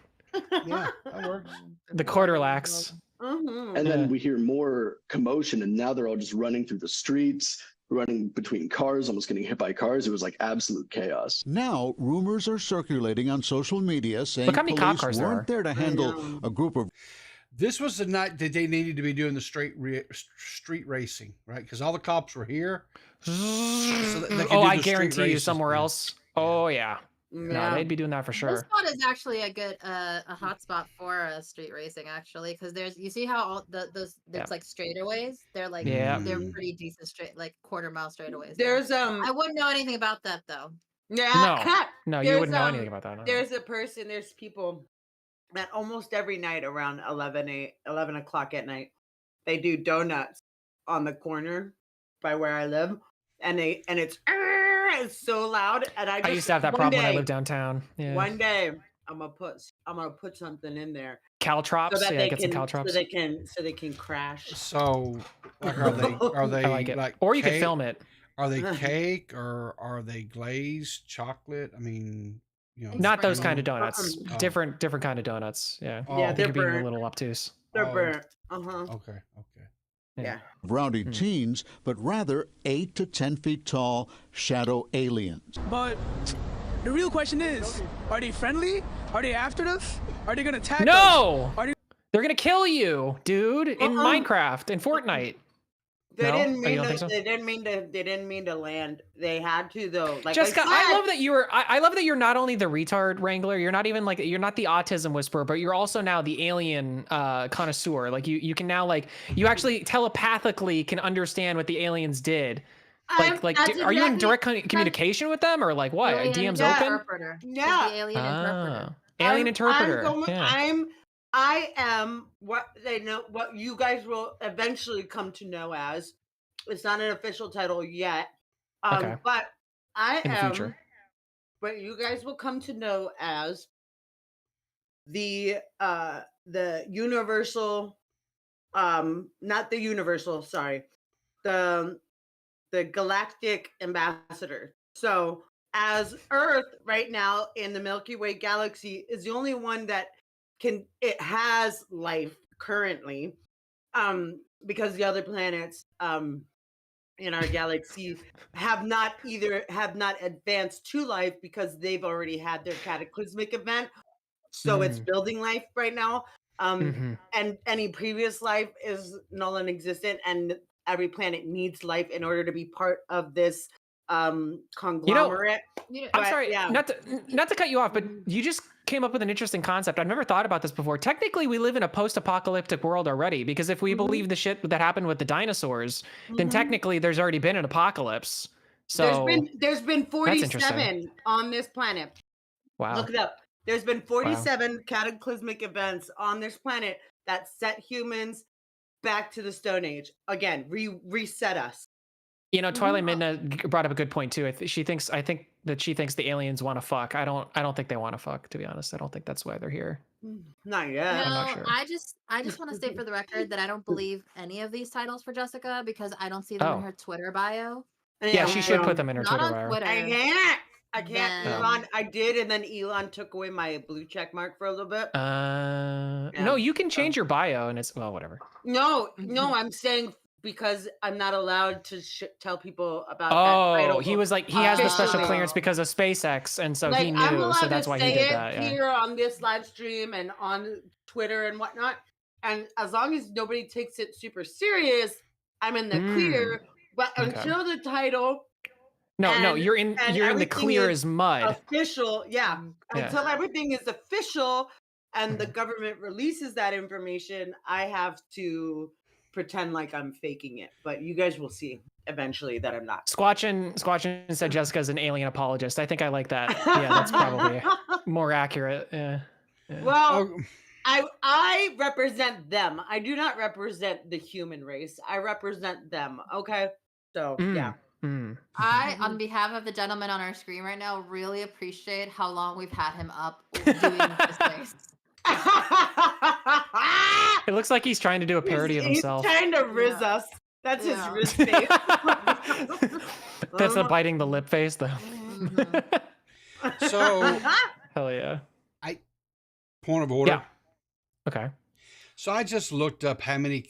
Yeah, that works. The Quarterlax. Mm-hmm. And then we hear more commotion, and now they're all just running through the streets. running between cars, almost getting hit by cars. It was like absolute chaos. Now, rumors are circulating on social media saying Look how many cop police cars there weren't are. there to handle a group of. This was the night that they needed to be doing the street racing, right? Because all the cops were here. So I guarantee you somewhere else. Oh yeah. Yeah. No, they'd be doing that for This sure. spot is actually a good a hot spot for street racing actually, because you see how all those it's like straightaways. They're like they're pretty decent straight, like quarter-mile straightaways. There's I wouldn't know anything about that though. Yeah. No, you wouldn't know anything about that. No. There's people that almost every night around 11 o'clock at night, they do donuts on the corner by where I live, and it's so loud. And I used to have that problem when I lived downtown. Yeah. One day I'm gonna put something in there. Caltrops, so that get some caltrops. So they can crash. So like, are they I like it. like or you cake? could film it. Are they cake or are they glazed chocolate? I mean, you know, not those kind of donuts. Different kind of donuts. Yeah. Yeah, they're being a little obtuse. They're burnt. Okay. Yeah. Rowdy teens, but rather 8 to 10 feet tall shadow aliens. But the real question is, are they friendly? Are they after us? Are they gonna attack us? No! They're gonna kill you, dude, in Minecraft, in Fortnite. They didn't mean to land. They had to though. Like Jessica, I love that I love that you're not only the retard wrangler, you're not even you're not the autism whisperer, but you're also now the alien connoisseur. Like you can now you actually telepathically can understand what the aliens did. Are you in direct communication with them or like what? DM's open? Interpreter. Yeah. The alien interpreter. Alien interpreter. I am what they know, what you guys will eventually come to know as. It's not an official title yet, okay. But I in the am future. what you guys will come to know as the universal, not the universal, sorry, the galactic ambassador. So as Earth right now in the Milky Way galaxy is the only one that it has life currently, because the other planets in our galaxy have not advanced to life because they've already had their cataclysmic event. So it's building life right now. And any previous life is null and existent, and every planet needs life in order to be part of this conglomerate. I'm sorry, not to cut you off, but you just came up with an interesting concept. I've never thought about this before. Technically, we live in a post-apocalyptic world already, because if we believe the shit that happened with the dinosaurs, then technically there's already been an apocalypse. So there's been 47 on this planet. Wow. Look it up. There's been 47 cataclysmic events on this planet that set humans back to the Stone Age. Again, reset us. You know, Twilight Midnight brought up a good point too. I think she thinks the aliens want to fuck. I don't think they want to fuck, to be honest. I don't think that's why they're here. Not yet. No, I'm not sure. I just want to state for the record that I don't believe any of these titles for Jessica because I don't see them in her Twitter bio. Yeah, she should put them in her Not Twitter on bio. Twitter. I can't. Elon, I did, and then Elon took away my blue check mark for a little bit. No, you can change your bio, and it's whatever. No, I'm saying because I'm not allowed to tell people about. Oh, that title. he was like he has the special clearance because of SpaceX, and so he knew, so that's why he did that. Yeah. Here on this live stream and on Twitter and whatnot, and as long as nobody takes it super serious, I'm in the clear. But until the title. No, you're in the clear as mud. Official, yeah. Until everything is official and the government releases that information, I have to pretend like I'm faking it. But you guys will see eventually that I'm not. Squatchin said Jessica's an alien apologist. I think I like that. Yeah, that's probably more accurate. Yeah. Well, I represent them. I do not represent the human race. I represent them. Okay, so yeah. I, on behalf of the gentleman on our screen right now, really appreciate how long we've had him up doing this face. It looks like he's trying to do a parody of himself. He's trying to riz us. That's his riz face. That's the biting the lip face, though. So, hell yeah. Point of order. Yeah. Okay. So I just looked up how many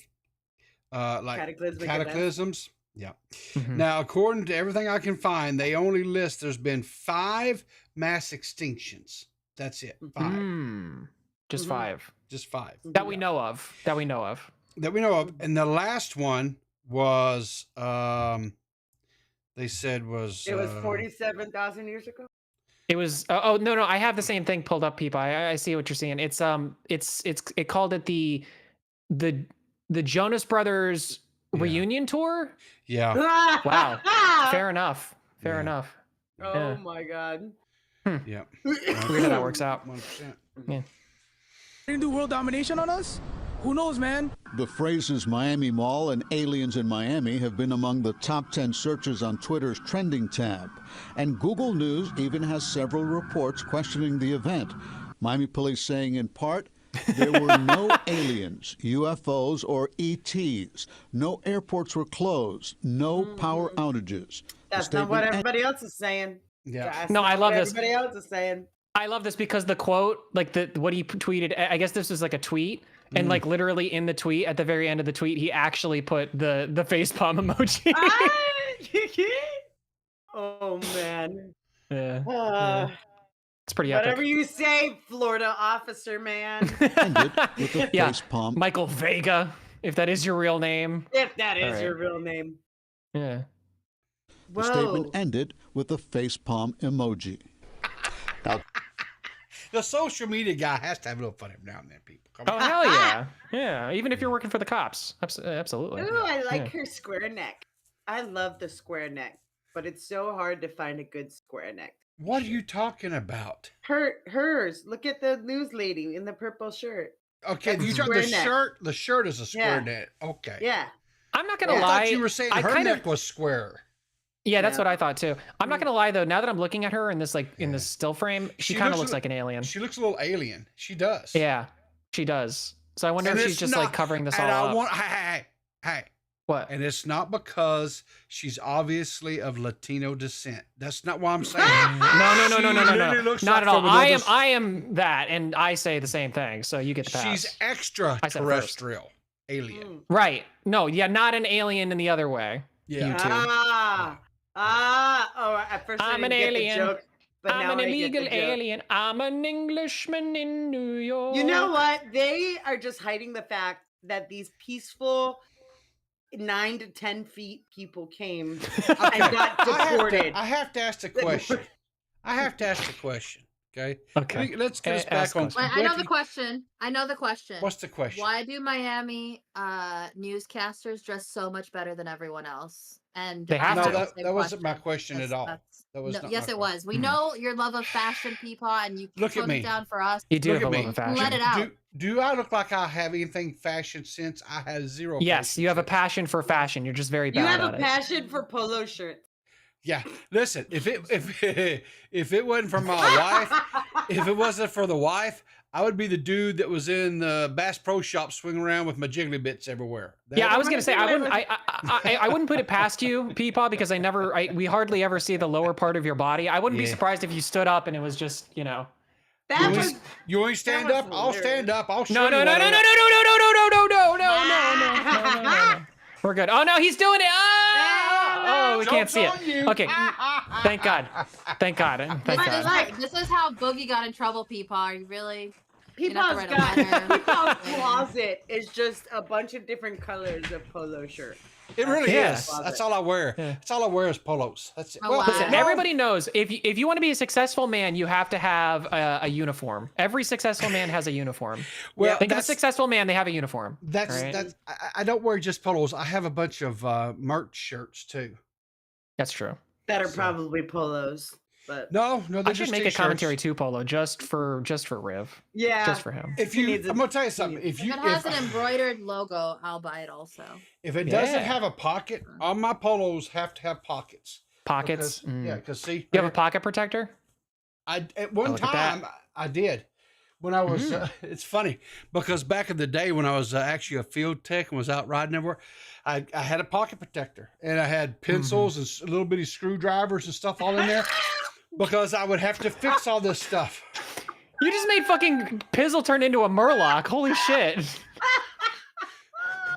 cataclysms Yeah. Mhm. Now, according to everything I can find, they only list there's been 5 mass extinctions. That's it. 5. Just 5. Just 5. That we know of. That we know of. That we know of. And the last one was they said was It was 47,000 years ago. It was oh no, I have the same thing pulled up, people. I see what you're saying. It called it the Jonas Brothers reunion tour. Yeah. Wow. Fair enough. Fair enough. Oh Yeah. my god. Yeah. Weird how that works out. 100%. Yeah. They can do world domination on us? Who knows, man? The phrases Miami Mall and aliens in Miami have been among the top 10 searches on Twitter's trending tab. And Google News even has several reports questioning the event. Miami police saying in part, there were no aliens, UFOs, or ETs. No airports were closed. No power outages. That's not what everybody else is saying. Yeah. That's No, not I love what this. Everybody else is saying. I love this because the quote, like what he tweeted, I guess this was like a tweet, and like literally in the tweet, at the very end of the tweet, he actually put the facepalm emoji. Oh man. Yeah. It's pretty epic. Whatever you say, Florida officer man. Ended with a Yeah. facepalm. Michael Vega, if that is your real name. If that is All right. your real name. Yeah. The statement ended with a facepalm emoji. Now, The social media guy has to have a little fun every now and then, people. Come Oh on. hell yeah. Yeah. Even if you're working for the cops. Absolutely. Ooh, I like Yeah. her square neck. I love the square neck, but it's so hard to find a good square neck. What are you talking about? Hers. Look at the news lady in the purple shirt. Okay, That's you got square the neck. shirt. The shirt is a square Yeah. neck. Okay. Yeah. I'm not gonna I lie. thought you were saying I her kind neck of, was square. yeah, that's No. what I thought too. I'm not gonna lie though. Now that I'm looking at her in this in this still frame, she kind of looks a- like an alien. She looks a little alien. She does. Yeah, she does. So I wonder And if she's it's just not- like covering this all and I up. want, hey. What? And it's not because she's obviously of Latino descent. That's not what I'm saying. No. She literally looks Not like at all. from another- I am that, and I say the same thing. So you get the pass. She's I said extraterrestrial. Alien. Right. No. Yeah. Not an alien in the other way. Yeah. You too. Oh, at first I I'm didn't an get alien. the joke, but I'm now an I get the illegal joke. alien. I'm an Englishman in New York. You know what? They are just hiding the fact that these peaceful 9 to 10 feet people came and got deported. I have to ask the question. Okay. Okay. Let's get us Ask back on. Wait, I know the question. What's the question? Why do Miami newscasters dress so much better than everyone else? And They have I to. the No, same that wasn't my question. question at all. That was No, not yes, my it question. was. We know your love of fashion, people, and you Look at put me. it down for us. You do Look have a at love me. of fashion. Let it out. Do I look like I have anything fashion sense? I have zero. Yes, fashion you have a sense. passion for fashion. You're just very You bad have at a it. passion for polo shirts. Yeah, listen. If it wasn't for my wife, if it wasn't for the wife, I would be the dude that was in the Bass Pro Shop swinging around with my jiggly bits everywhere. Yeah, I was gonna say I wouldn't put it past you, Peepaw, because we hardly ever see the lower part of your body. I wouldn't be Yeah. surprised if you stood up and it was just That was You want to stand was up? I'll stand up. I'll show No. you. We're good. Oh no, he's doing it. Oh, we can't see it. Joke's on you. Okay. Thank God. Thank God. This is how Boogie got in trouble, people. Are you really? People's You're not the right one. People's closet is just a bunch of different colors of polo shirt. It really Yes. is. That's all I wear. Yeah. That's all I wear is polos. That's it. Oh, wow. Listen, everybody knows if you want to be a successful man, you have to have a uniform. Every successful man has a uniform. Well, Think of a that's- successful man; they have a uniform. That's right? that's. I don't wear just polos. I have a bunch of merch shirts too. That's true. That are probably polos. But No, they're I just should make a t-shirts. commentary too, Polo, just for Riv. yeah, Just for him. If He you, needs a- I'm gonna tell you something. If If you, it has if, an embroidered logo, I'll buy it also. if it doesn't Yeah. have a pocket, all my polos have to have pockets. Pockets. Because, yeah, because see, You have a pocket protector? at one look at that. time I did. When I was, it's funny because back in the day when I was actually a field tech and was out riding everywhere, I had a pocket protector and I had pencils and little bitty screwdrivers and stuff all in there because I would have to fix all this stuff. You just made fucking Pizzle turn into a Murloc. Holy shit.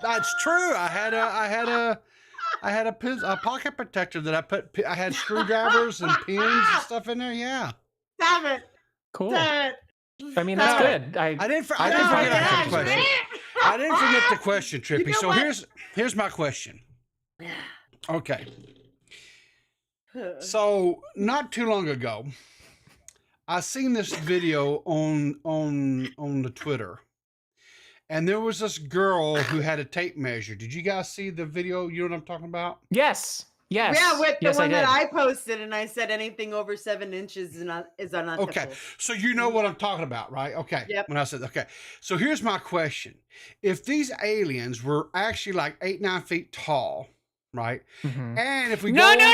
That's true. I had I had a pocket protector that I had screwdrivers and pins and stuff in there. Yeah. Stop it. Cool. Stop it. I mean, that's good. I didn't forget the question. I didn't forget the question, Trippy. You know so what? here's my question. Okay. So not too long ago, I seen this video on the Twitter, and there was this girl who had a tape measure. Did you guys see the video? You know what I'm talking about? Yes. Yes. Yeah, with the yes, one that I posted, and I said anything over 7 inches is unethical. Okay, so you know what I'm talking about, right? Okay. Yep. When I said okay, so here's my question: if these aliens were actually like 8-9 feet tall, right? And if we no, if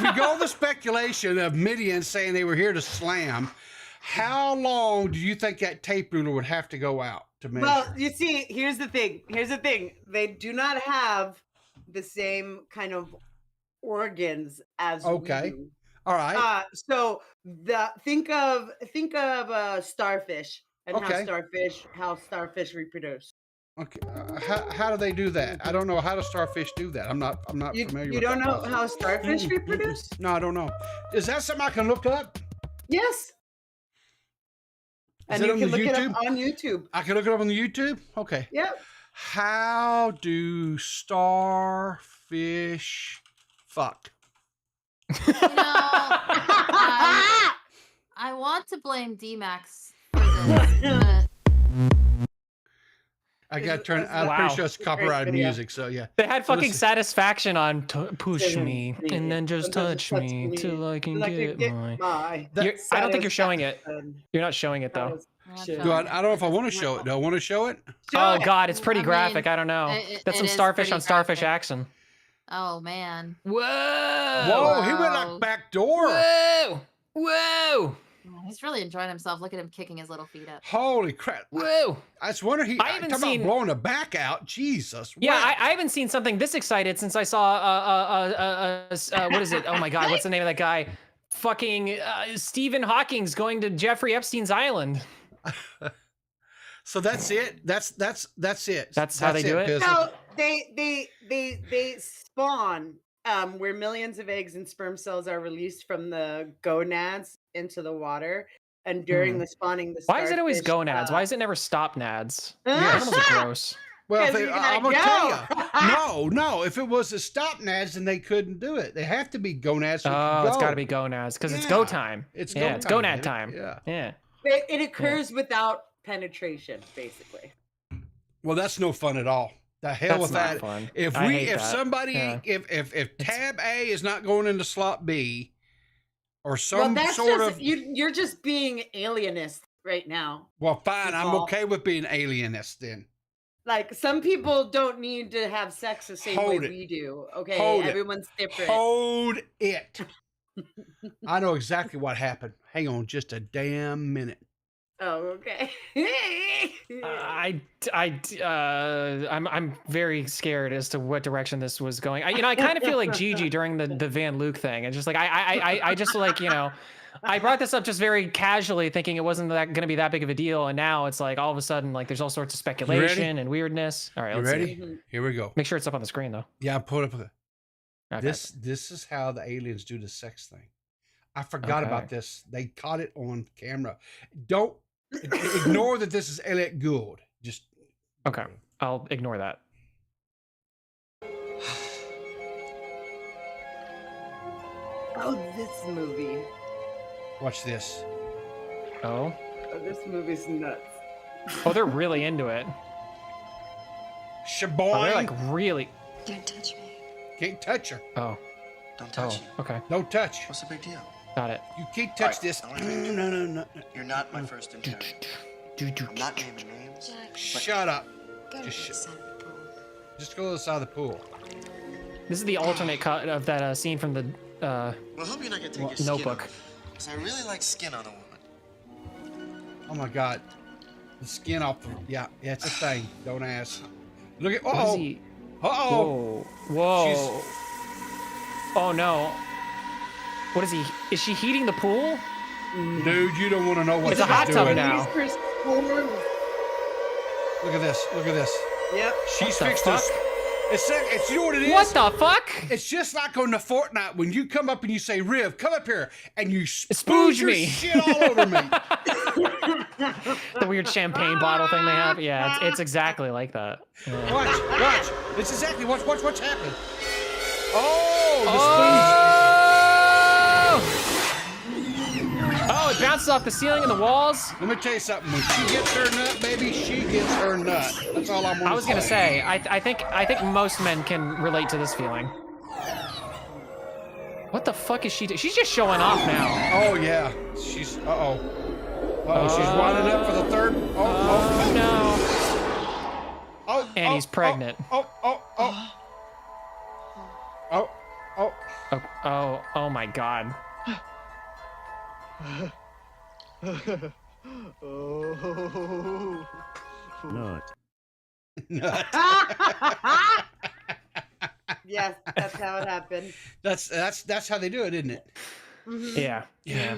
we go the speculation of Midian saying they were here to slam, how long do you think that tape ruler would have to go out to measure? Well, you see, here's the thing. They do not have the same kind of organs as we do. All right. So think of starfish and how starfish reproduce. Okay. How do they do that? I don't know. How do starfish do that? I'm not familiar. You with don't that know process. how starfish reproduce? No, I don't know. Is that something I can look up? Yes. And you can look it up on YouTube. I can look it up on the YouTube? Okay. Yep. How do starfish fuck? I want to blame d.max for this, but I got to turn. I'm pretty sure it's copyrighted music, so yeah. They had fucking satisfaction on push me and then just touch me till I can get my. I don't think you're showing it. You're not showing it though. I don't know if I want to show it. Do I want to show it? Oh God, it's pretty graphic. I don't know. That's some starfish on starfish action. Oh man. Whoa! Whoa! He went like back door. Whoa! He's really enjoying himself. Look at him kicking his little feet up. Holy crap! Whoa! I just wonder I haven't seen about blowing a back out. Jesus. Yeah, I haven't seen something this excited since I saw what is it? Oh my God, what's the name of that guy? Fucking Stephen Hawking's going to Jeffrey Epstein's island. So that's it. That's it. That's how they do it. No, they spawn where millions of eggs and sperm cells are released from the gonads into the water, and during the spawning, why is it always gonads? Why is it never stop nads? Animals are gross. Well, I'm gonna tell you, no. If it was the stop nads, then they couldn't do it. They have to be gonads. Oh, it's got to be gonads because it's go time. It's it's gonad time. Yeah. It occurs without penetration, basically. Well, that's no fun at all. The hell with that. Fun. If tab A is not going into slot B, or some you're just being alienist right now. Well, fine. I'm okay with being alienist then. Like, some people don't need to have sex the same way we do. Okay, everyone's different. Hold it. I know exactly what happened. Hang on just a damn minute. Oh, okay. I'm very scared as to what direction this was going. I kind of feel like Gigi during the Van Luke thing, and just like I just like I brought this up just very casually, thinking it wasn't going to be that big of a deal, and now it's like all of a sudden like there's all sorts of speculation and weirdness. All right, let's ready? See. Here we go. Make sure it's up on the screen though. Yeah, pull it up. Okay. This is how the aliens do the sex thing. I forgot about this. They caught it on camera. Don't ignore that this is Elliot Gould. Just okay. I'll ignore that. Oh, this movie. Watch this. Oh, this movie's nuts. Oh, they're really into it. Shaboy. Oh, they're like really. Don't touch me. Can't touch her. Oh. Don't touch me. Okay. No touch. What's the big deal? Got it. You can't touch this. No. You're not my first intern. I'm not naming names. Shut up. Just go to the side of the pool. This is the alternate cut of that scene from the well, I hope you're not gonna take your Notebook. Skin off, 'cause I really like skin on a woman. Oh my God. The skin off. Yeah, it's a thing. Don't ask. Look at. What is he? Whoa. Oh no. What is he? Is she heating the pool? Dude, you don't want to know what it's a hot tub now. Look at this. Yep. She's fixed us. It's you know what it is? What the fuck? It's just like on the Fortnite when you come up and you say, "Riv, come up here," and you Spooge your me. shit all over me. The weird champagne bottle thing they have. Yeah, it's exactly like that. Yeah. Watch. It's exactly what's happening. Oh, it bounces off the ceiling and the walls. Let me tell you something. When she gets her nut, baby, she gets her nut. That's all I'm gonna say. I was gonna say, I think most men can relate to this feeling. What the fuck is she doing? She's just showing off now. Oh yeah. She's she's winding up for the third. Oh no. And he's pregnant. Oh my god. Nut. Yes, that's how it happened. That's how they do it, isn't it? Mhm. Yeah.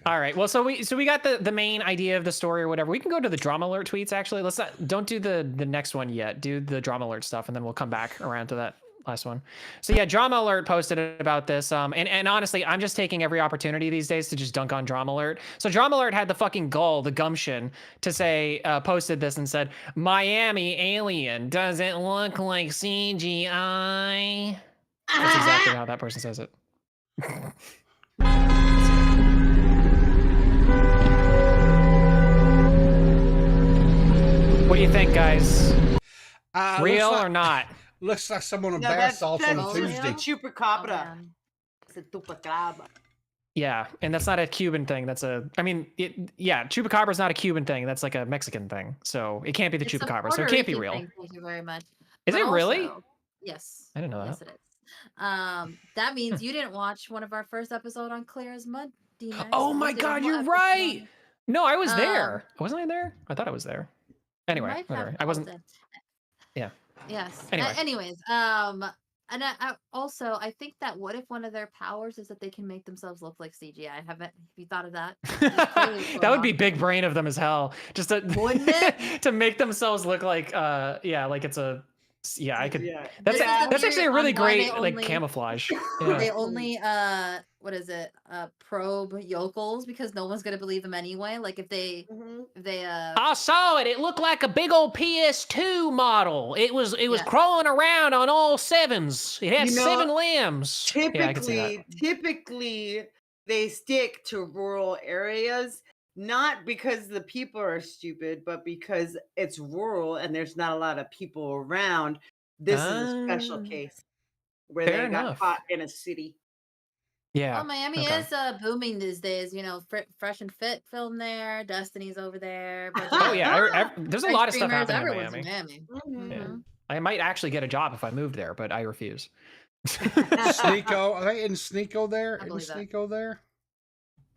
All right. Well, so we got the main idea of the story or whatever. We can go to the drama alert tweets. Actually, don't do the next one yet. Do the drama alert stuff, and then we'll come back around to that last one. So yeah, drama alert posted about this. And honestly, I'm just taking every opportunity these days to just dunk on drama alert. So drama alert had the fucking the gumption to say, posted this and said, "Miami alien doesn't look like CGI." That's exactly how that person says it. What do you think, guys? Real or not? Looks like someone on bath salts on a Tuesday. Chupacabra. It's a chupacabra. Yeah, and that's not a Cuban thing. That's Chupacabra is not a Cuban thing. That's like a Mexican thing. So it can't be the Chupacabra. So it can't be real. Thank you very much. Is it really? Yes. I didn't know that. Yes, it is. That means you didn't watch one of our first episode on Clear as Mud, d.max. Oh my God, you're right. No, I was there. Wasn't I there? I thought I was there. Anyway, whatever. I wasn't. Yeah. Yes. Anyway. Anyways, and I also I think that what if one of their powers is that they can make themselves look like CGI? Have you thought of that? That would be big brain of them as hell. Just to to make themselves look like like it's a I could. That's actually a really great camouflage. Yeah. They only probe yokels because no one's gonna believe them anyway. Like if they I saw it. It looked like a big old PS2 model. It was crawling around on all sevens. It had 7 limbs. Typically they stick to rural areas, not because the people are stupid, but because it's rural and there's not a lot of people around. This is a special case where they got caught in a city. Yeah. Well, Miami is booming these days. You know, Fresh and Fit film there. Destiny's over there. Oh yeah, there's a lot of stuff happening in Miami. Yeah. I might actually get a job if I moved there, but I refuse. Sneeko, are they in Sneeko there? I In believe that. Sneeko there?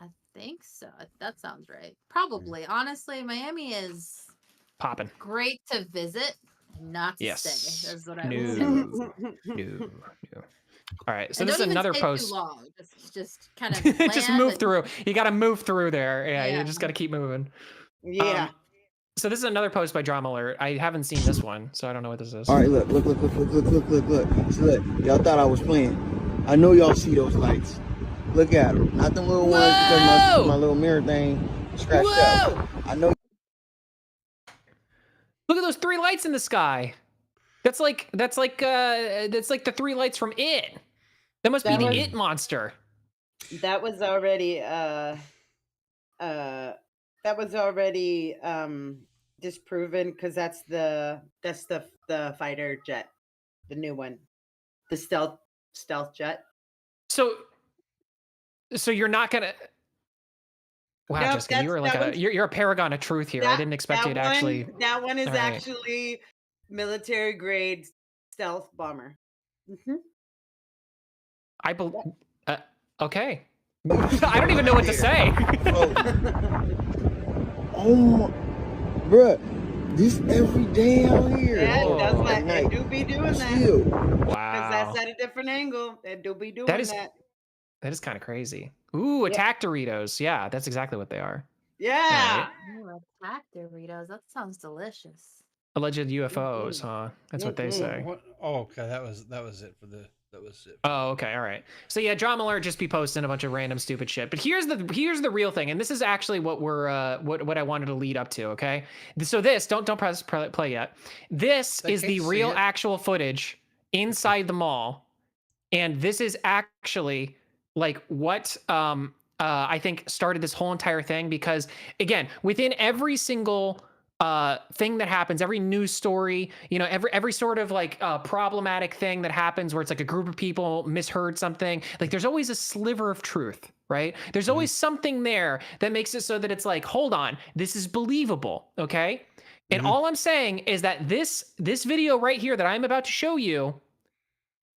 I think so. That sounds right. Probably. Honestly, Miami is popping. Great to visit, not to stay. That's what I would say. No. All right, so And this is don't even another stay post. Too long. Just kind of Just move through. You got to move through there. Yeah, Yeah. you just got to keep moving. Yeah. So this is another post by Drama Alert. I haven't seen this one, so I don't know what this is. All right, look. See, look, y'all thought I was playing. I know y'all see those lights. Look at them. Not them little ones because my little mirror thing scratched out. I know. Look at those 3 lights in the sky. That's like the 3 lights from It. That must be the It monster. That was already disproven because that's the fighter jet, the new one, the stealth jet. So you're not gonna. Wow, Nope, Jessica, you were like you're a paragon of truth here. I didn't expect you to actually. That one is All right. actually military grade stealth bomber. Mm-hmm. I believe. Okay. I don't even know what to say. Oh my, bruh, this every day out here. Yeah, Oh, that's why night. it do be doing that. Still. Because Wow. that's at a different angle. It do be doing that. That is kind of crazy. Ooh, attack Doritos. Yeah, that's exactly what they are. Yeah. All right. Ooh, attack Doritos. That sounds delicious. Alleged UFOs, huh? That's what they say. What? Oh, okay. That was it for the. That was it. Oh, okay, all right. So yeah, Drama Alert just be posting a bunch of random stupid shit. But here's the real thing, and this is actually what we're what I wanted to lead up to. Okay, so this don't press play yet. This is the real actual footage inside the mall, and this is actually like what I think started this whole entire thing, because again, within every single thing that happens, every news story, you know, every sort of like problematic thing that happens where it's like a group of people misheard something, like there's always a sliver of truth, right? There's always something there that makes it so that it's like, hold on, this is believable, okay? And all I'm saying is that this video right here that I'm about to show you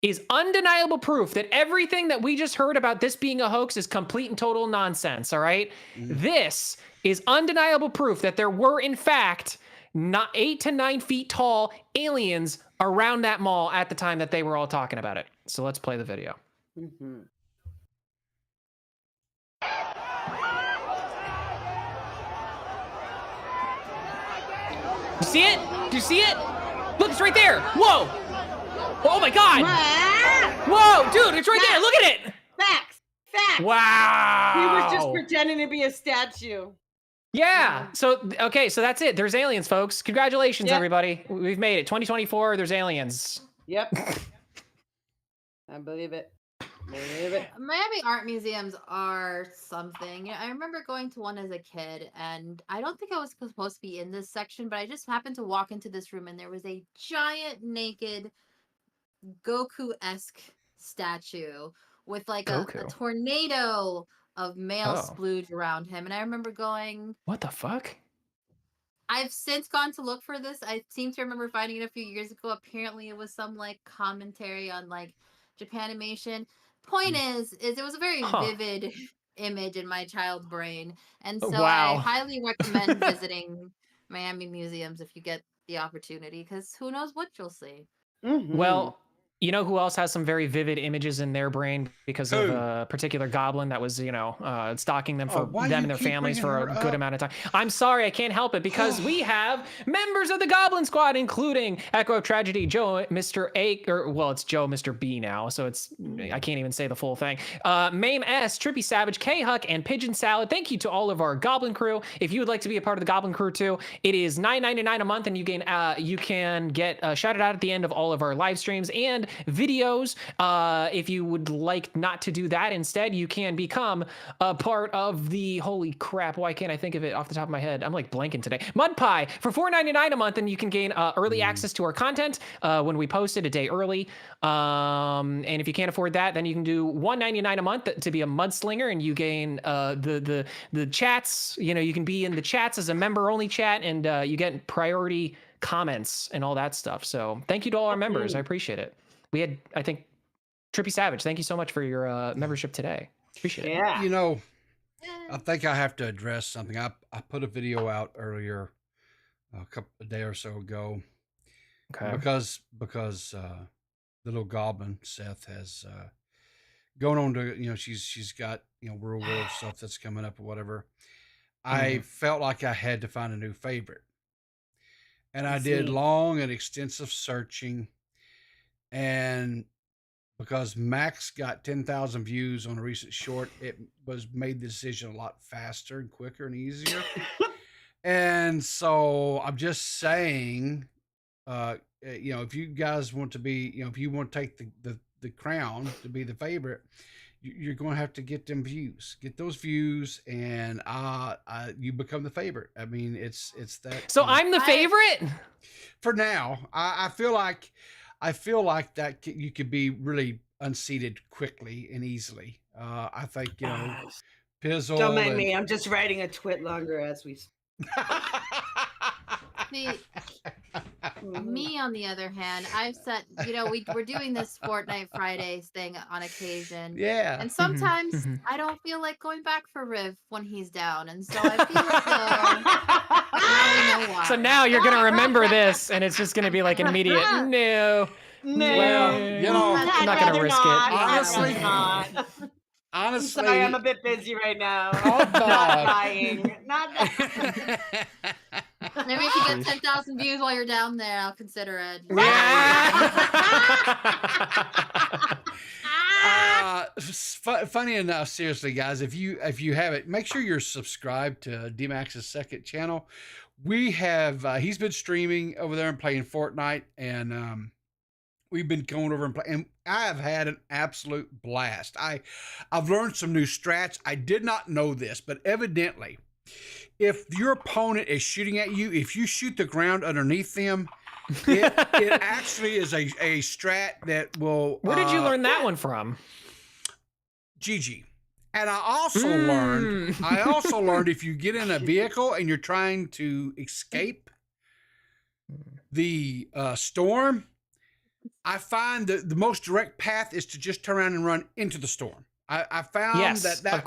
is undeniable proof that everything that we just heard about this being a hoax is complete and total nonsense, all right? This is undeniable proof that there were, in fact, not 8 to 9 feet tall aliens around that mall at the time that they were all talking about it. So let's play the video. Mm-hmm. You see it? Do you see it? Look, it's right there. Whoa. Oh my God. Whoa, dude, it's right there. Look at it. Facts. Wow. He was just pretending to be a statue. Yeah. So, okay, so that's it. There's aliens, folks. Congratulations, everybody. We've made it. 2024, there's aliens. Yep. I believe it. Miami art museums are something. I remember going to one as a kid, and I don't think I was supposed to be in this section, but I just happened to walk into this room, and there was a giant naked Goku-esque statue with like a tornado of male splooge around him. And I remember going, what the fuck? I've since gone to look for this. I seem to remember finding it a few years ago. Apparently it was some like commentary on like Japanimation. Point is it was a very vivid image in my child's brain. And so I highly recommend visiting Miami museums if you get the opportunity, because who knows what you'll see. Well, you know who else has some very vivid images in their brain because of a particular goblin that was, you know, stalking them for them and their families for a good amount of time. I'm sorry, I can't help it, because we have members of the Goblin Squad, including Echo of Tragedy, Joe, Mr. A, or well, it's Joe, Mr. B now, so it's I can't even say the full thing. Mame S, Trippy Savage, K Huck, and Pigeon Salad. Thank you to all of our Goblin crew. If you would like to be a part of the Goblin crew too, it is $9.99 a month, and you can get shouted out at the end of all of our live streams and videos. If you would like not to do that, instead you can become a part of the, holy crap, why can't I think of it off the top of my head? I'm like blanking today. Mud Pie for $4.99 a month, and you can gain early access to our content when we post it a day early. And if you can't afford that, then you can do $1.99 a month to be a mudslinger, and you gain the chats. You know, you can be in the chats as a member only chat, and you get priority comments and all that stuff. So thank you to all our members. I appreciate it. We had, I think, Trippy Savage, thank you so much for your membership today. Appreciate it. Yeah. You know, I think I have to address something. I put a video out earlier, a day or so ago. Okay. Because the little goblin, Seth, has going on to, you know, she's got, you know, real world stuff that's coming up or whatever. I felt like I had to find a new favorite. And I did long and extensive searching. And because Max got 10,000 views on a recent short, it made the decision a lot faster and quicker and easier. And so I'm just saying, you know, if you guys want to be, you know, if you want to take the crown to be the favorite, you're going to have to get them views, get those views, and you become the favorite. I mean, it's that. So I'm the favorite for now. I feel like that you could be really unseated quickly and easily. I think, you know, Pizzle. Don't mind me. I'm just writing a twit longer as we. See, me on the other hand, I've set, you know, we're doing this Fortnite Fridays thing on occasion. Yeah. And sometimes I don't feel like going back for Riv when he's down. And so I feel like now we know why. So now you're going to remember this, and it's just going to be like an immediate no. No. Well, you know, I'm not going to risk it. Honestly, honestly, sorry, I'm a bit busy right now. Hot Not dog. lying. Not Maybe if you get 10,000 views while you're down there, I'll consider it. Funny enough, seriously, guys, if you have it, make sure you're subscribed to D.max's second channel. We have he's been streaming over there and playing Fortnite, and we've been going over and playing. And I have had an absolute blast. I've learned some new strats. I did not know this, but evidently, if your opponent is shooting at you, if you shoot the ground underneath them, it actually is a strat that will. Where did you learn that one from? Gigi. And I also learned if you get in a vehicle and you're trying to escape the storm, I find that the most direct path is to just turn around and run into the storm. I found that's a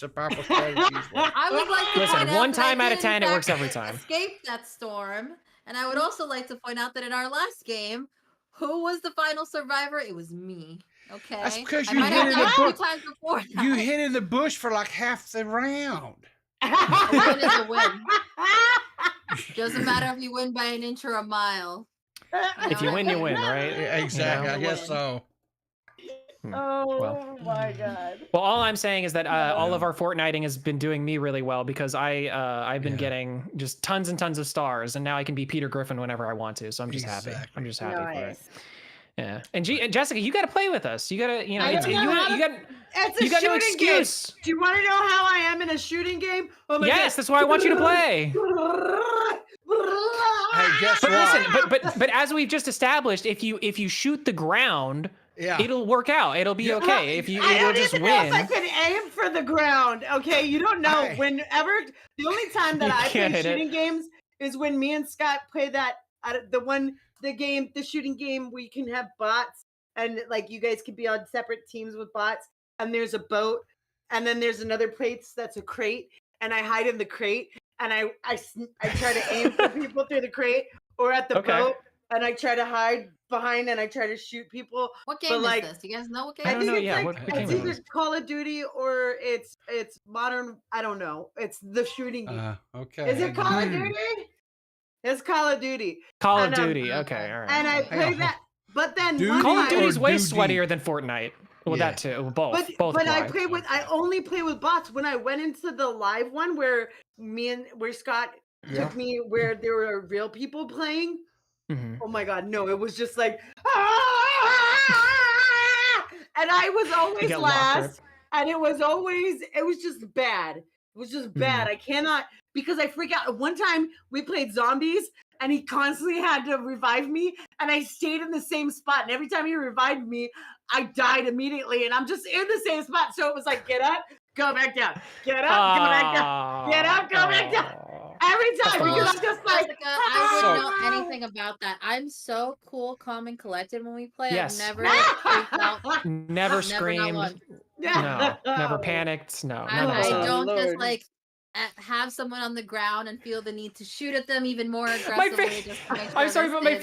powerful strategy as well. I would like to Listen, point out one that I time out did, of 10, in it works fact, every time. Escape that storm, and I would also like to point out that in our last game, who was the final survivor? It was me. Okay, That's because I you might hit have in died the a few bush. times before that. You hit in the bush for like half the round. A win is a win. Doesn't matter if you win by an inch or a mile. If you win, you win, right? Exactly. You know? I guess so. Oh my god. Well, all I'm saying is that all of our Fortniting has been doing me really well because I've been getting just tons and tons of stars, and now I can be Peter Griffin whenever I want to. So I'm just happy. I'm just happy for it. Yeah, and Jessica, you got to play with us. You got to, you know, It's you got no shooting game. excuse. Do you want to know how I am in a shooting game? Oh my Yes, God. that's why I want you to play. Hey, guess But what? listen, but as we've just established, if you shoot the ground, it'll work out. It'll be okay. If you it'll just I don't even win. know if I could aim for the ground. Okay, you don't know. Whenever the only time that You I can't play hit it. shooting games is when me and Scott play that the shooting game where you can have bots and like you guys can be on separate teams with bots and there's a boat and then there's another place that's a crate and I hide in the crate and I try to aim for people through the crate or at the boat and I try to hide behind and I try to shoot people. What game is this? Do you guys know what game? I don't know. It's Yeah, like, what it's game is either this? Call of Duty or it's modern. I don't know. It's the shooting game. Okay. Is it Call of Duty? It's Call of Duty. Call of And, Duty. Okay, all right. And I play that, but then one Call of time- Duty's way sweatier than Fortnite. Well, that too. Both. But I apply. only play with bots. When I went into the live one where Scott took me where there were real people playing. Mhm. Oh my God, no! It was just like, and I was always get last, and it was just bad. It was just bad. I cannot because I freak out. One time we played zombies, and he constantly had to revive me, and I stayed in the same spot. And every time he revived me, I died immediately, and I'm just in the same spot. So it was like, get up, go back down, get up, go back down, get up, go back down. Every time because I'm just like, Jessica, I wouldn't know anything about that. I'm so cool, calm, and collected when we play. Yes. I've never freaked out. Never not screamed. once. No, never panicked. No, none of I that. don't just like have someone on the ground and feel the need to shoot at them even more aggressively. Just to make sure I'm sorry, they but my stay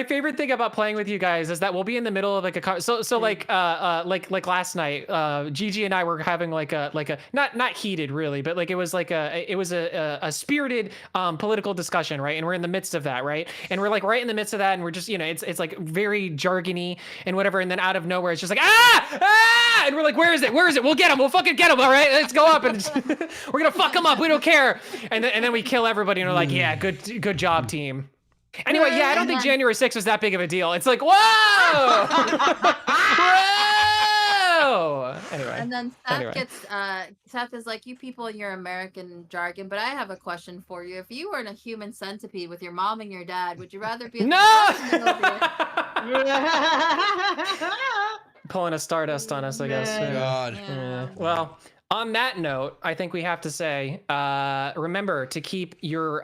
favorite thing about playing with you guys is that we'll be in the middle of like a like last night, Gigi and I were having like a not heated really, but like it was a spirited political discussion, right? And we're in the midst of that, right? And we're like right in the midst of that, and we're just it's like very jargony and whatever, and then out of nowhere it's just like and we're like, where is it? We'll get him. We'll fucking get him. All right, let's go up and we're gonna fuck him up. We don't care. And then we kill everybody, and we're like, yeah, good job, team. Anyway, yeah, I don't think January 6th was that big of a deal. It's like, whoa! Whoa! Anyway. And then Seth is like, you people in your American jargon, but I have a question for you. If you were in a human centipede with your mom and your dad, would you rather be Pulling a Stardust on us, I guess. God. Yeah. Well, on that note, I think we have to say, remember to keep your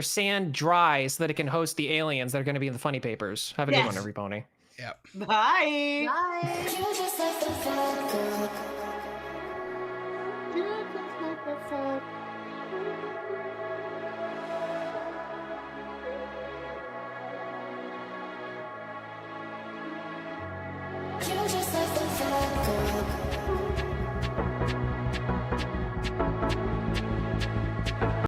sand dry so that it can host the aliens that are going to be in the funny papers. Have a good one, everybody. Yep. Bye. Bye.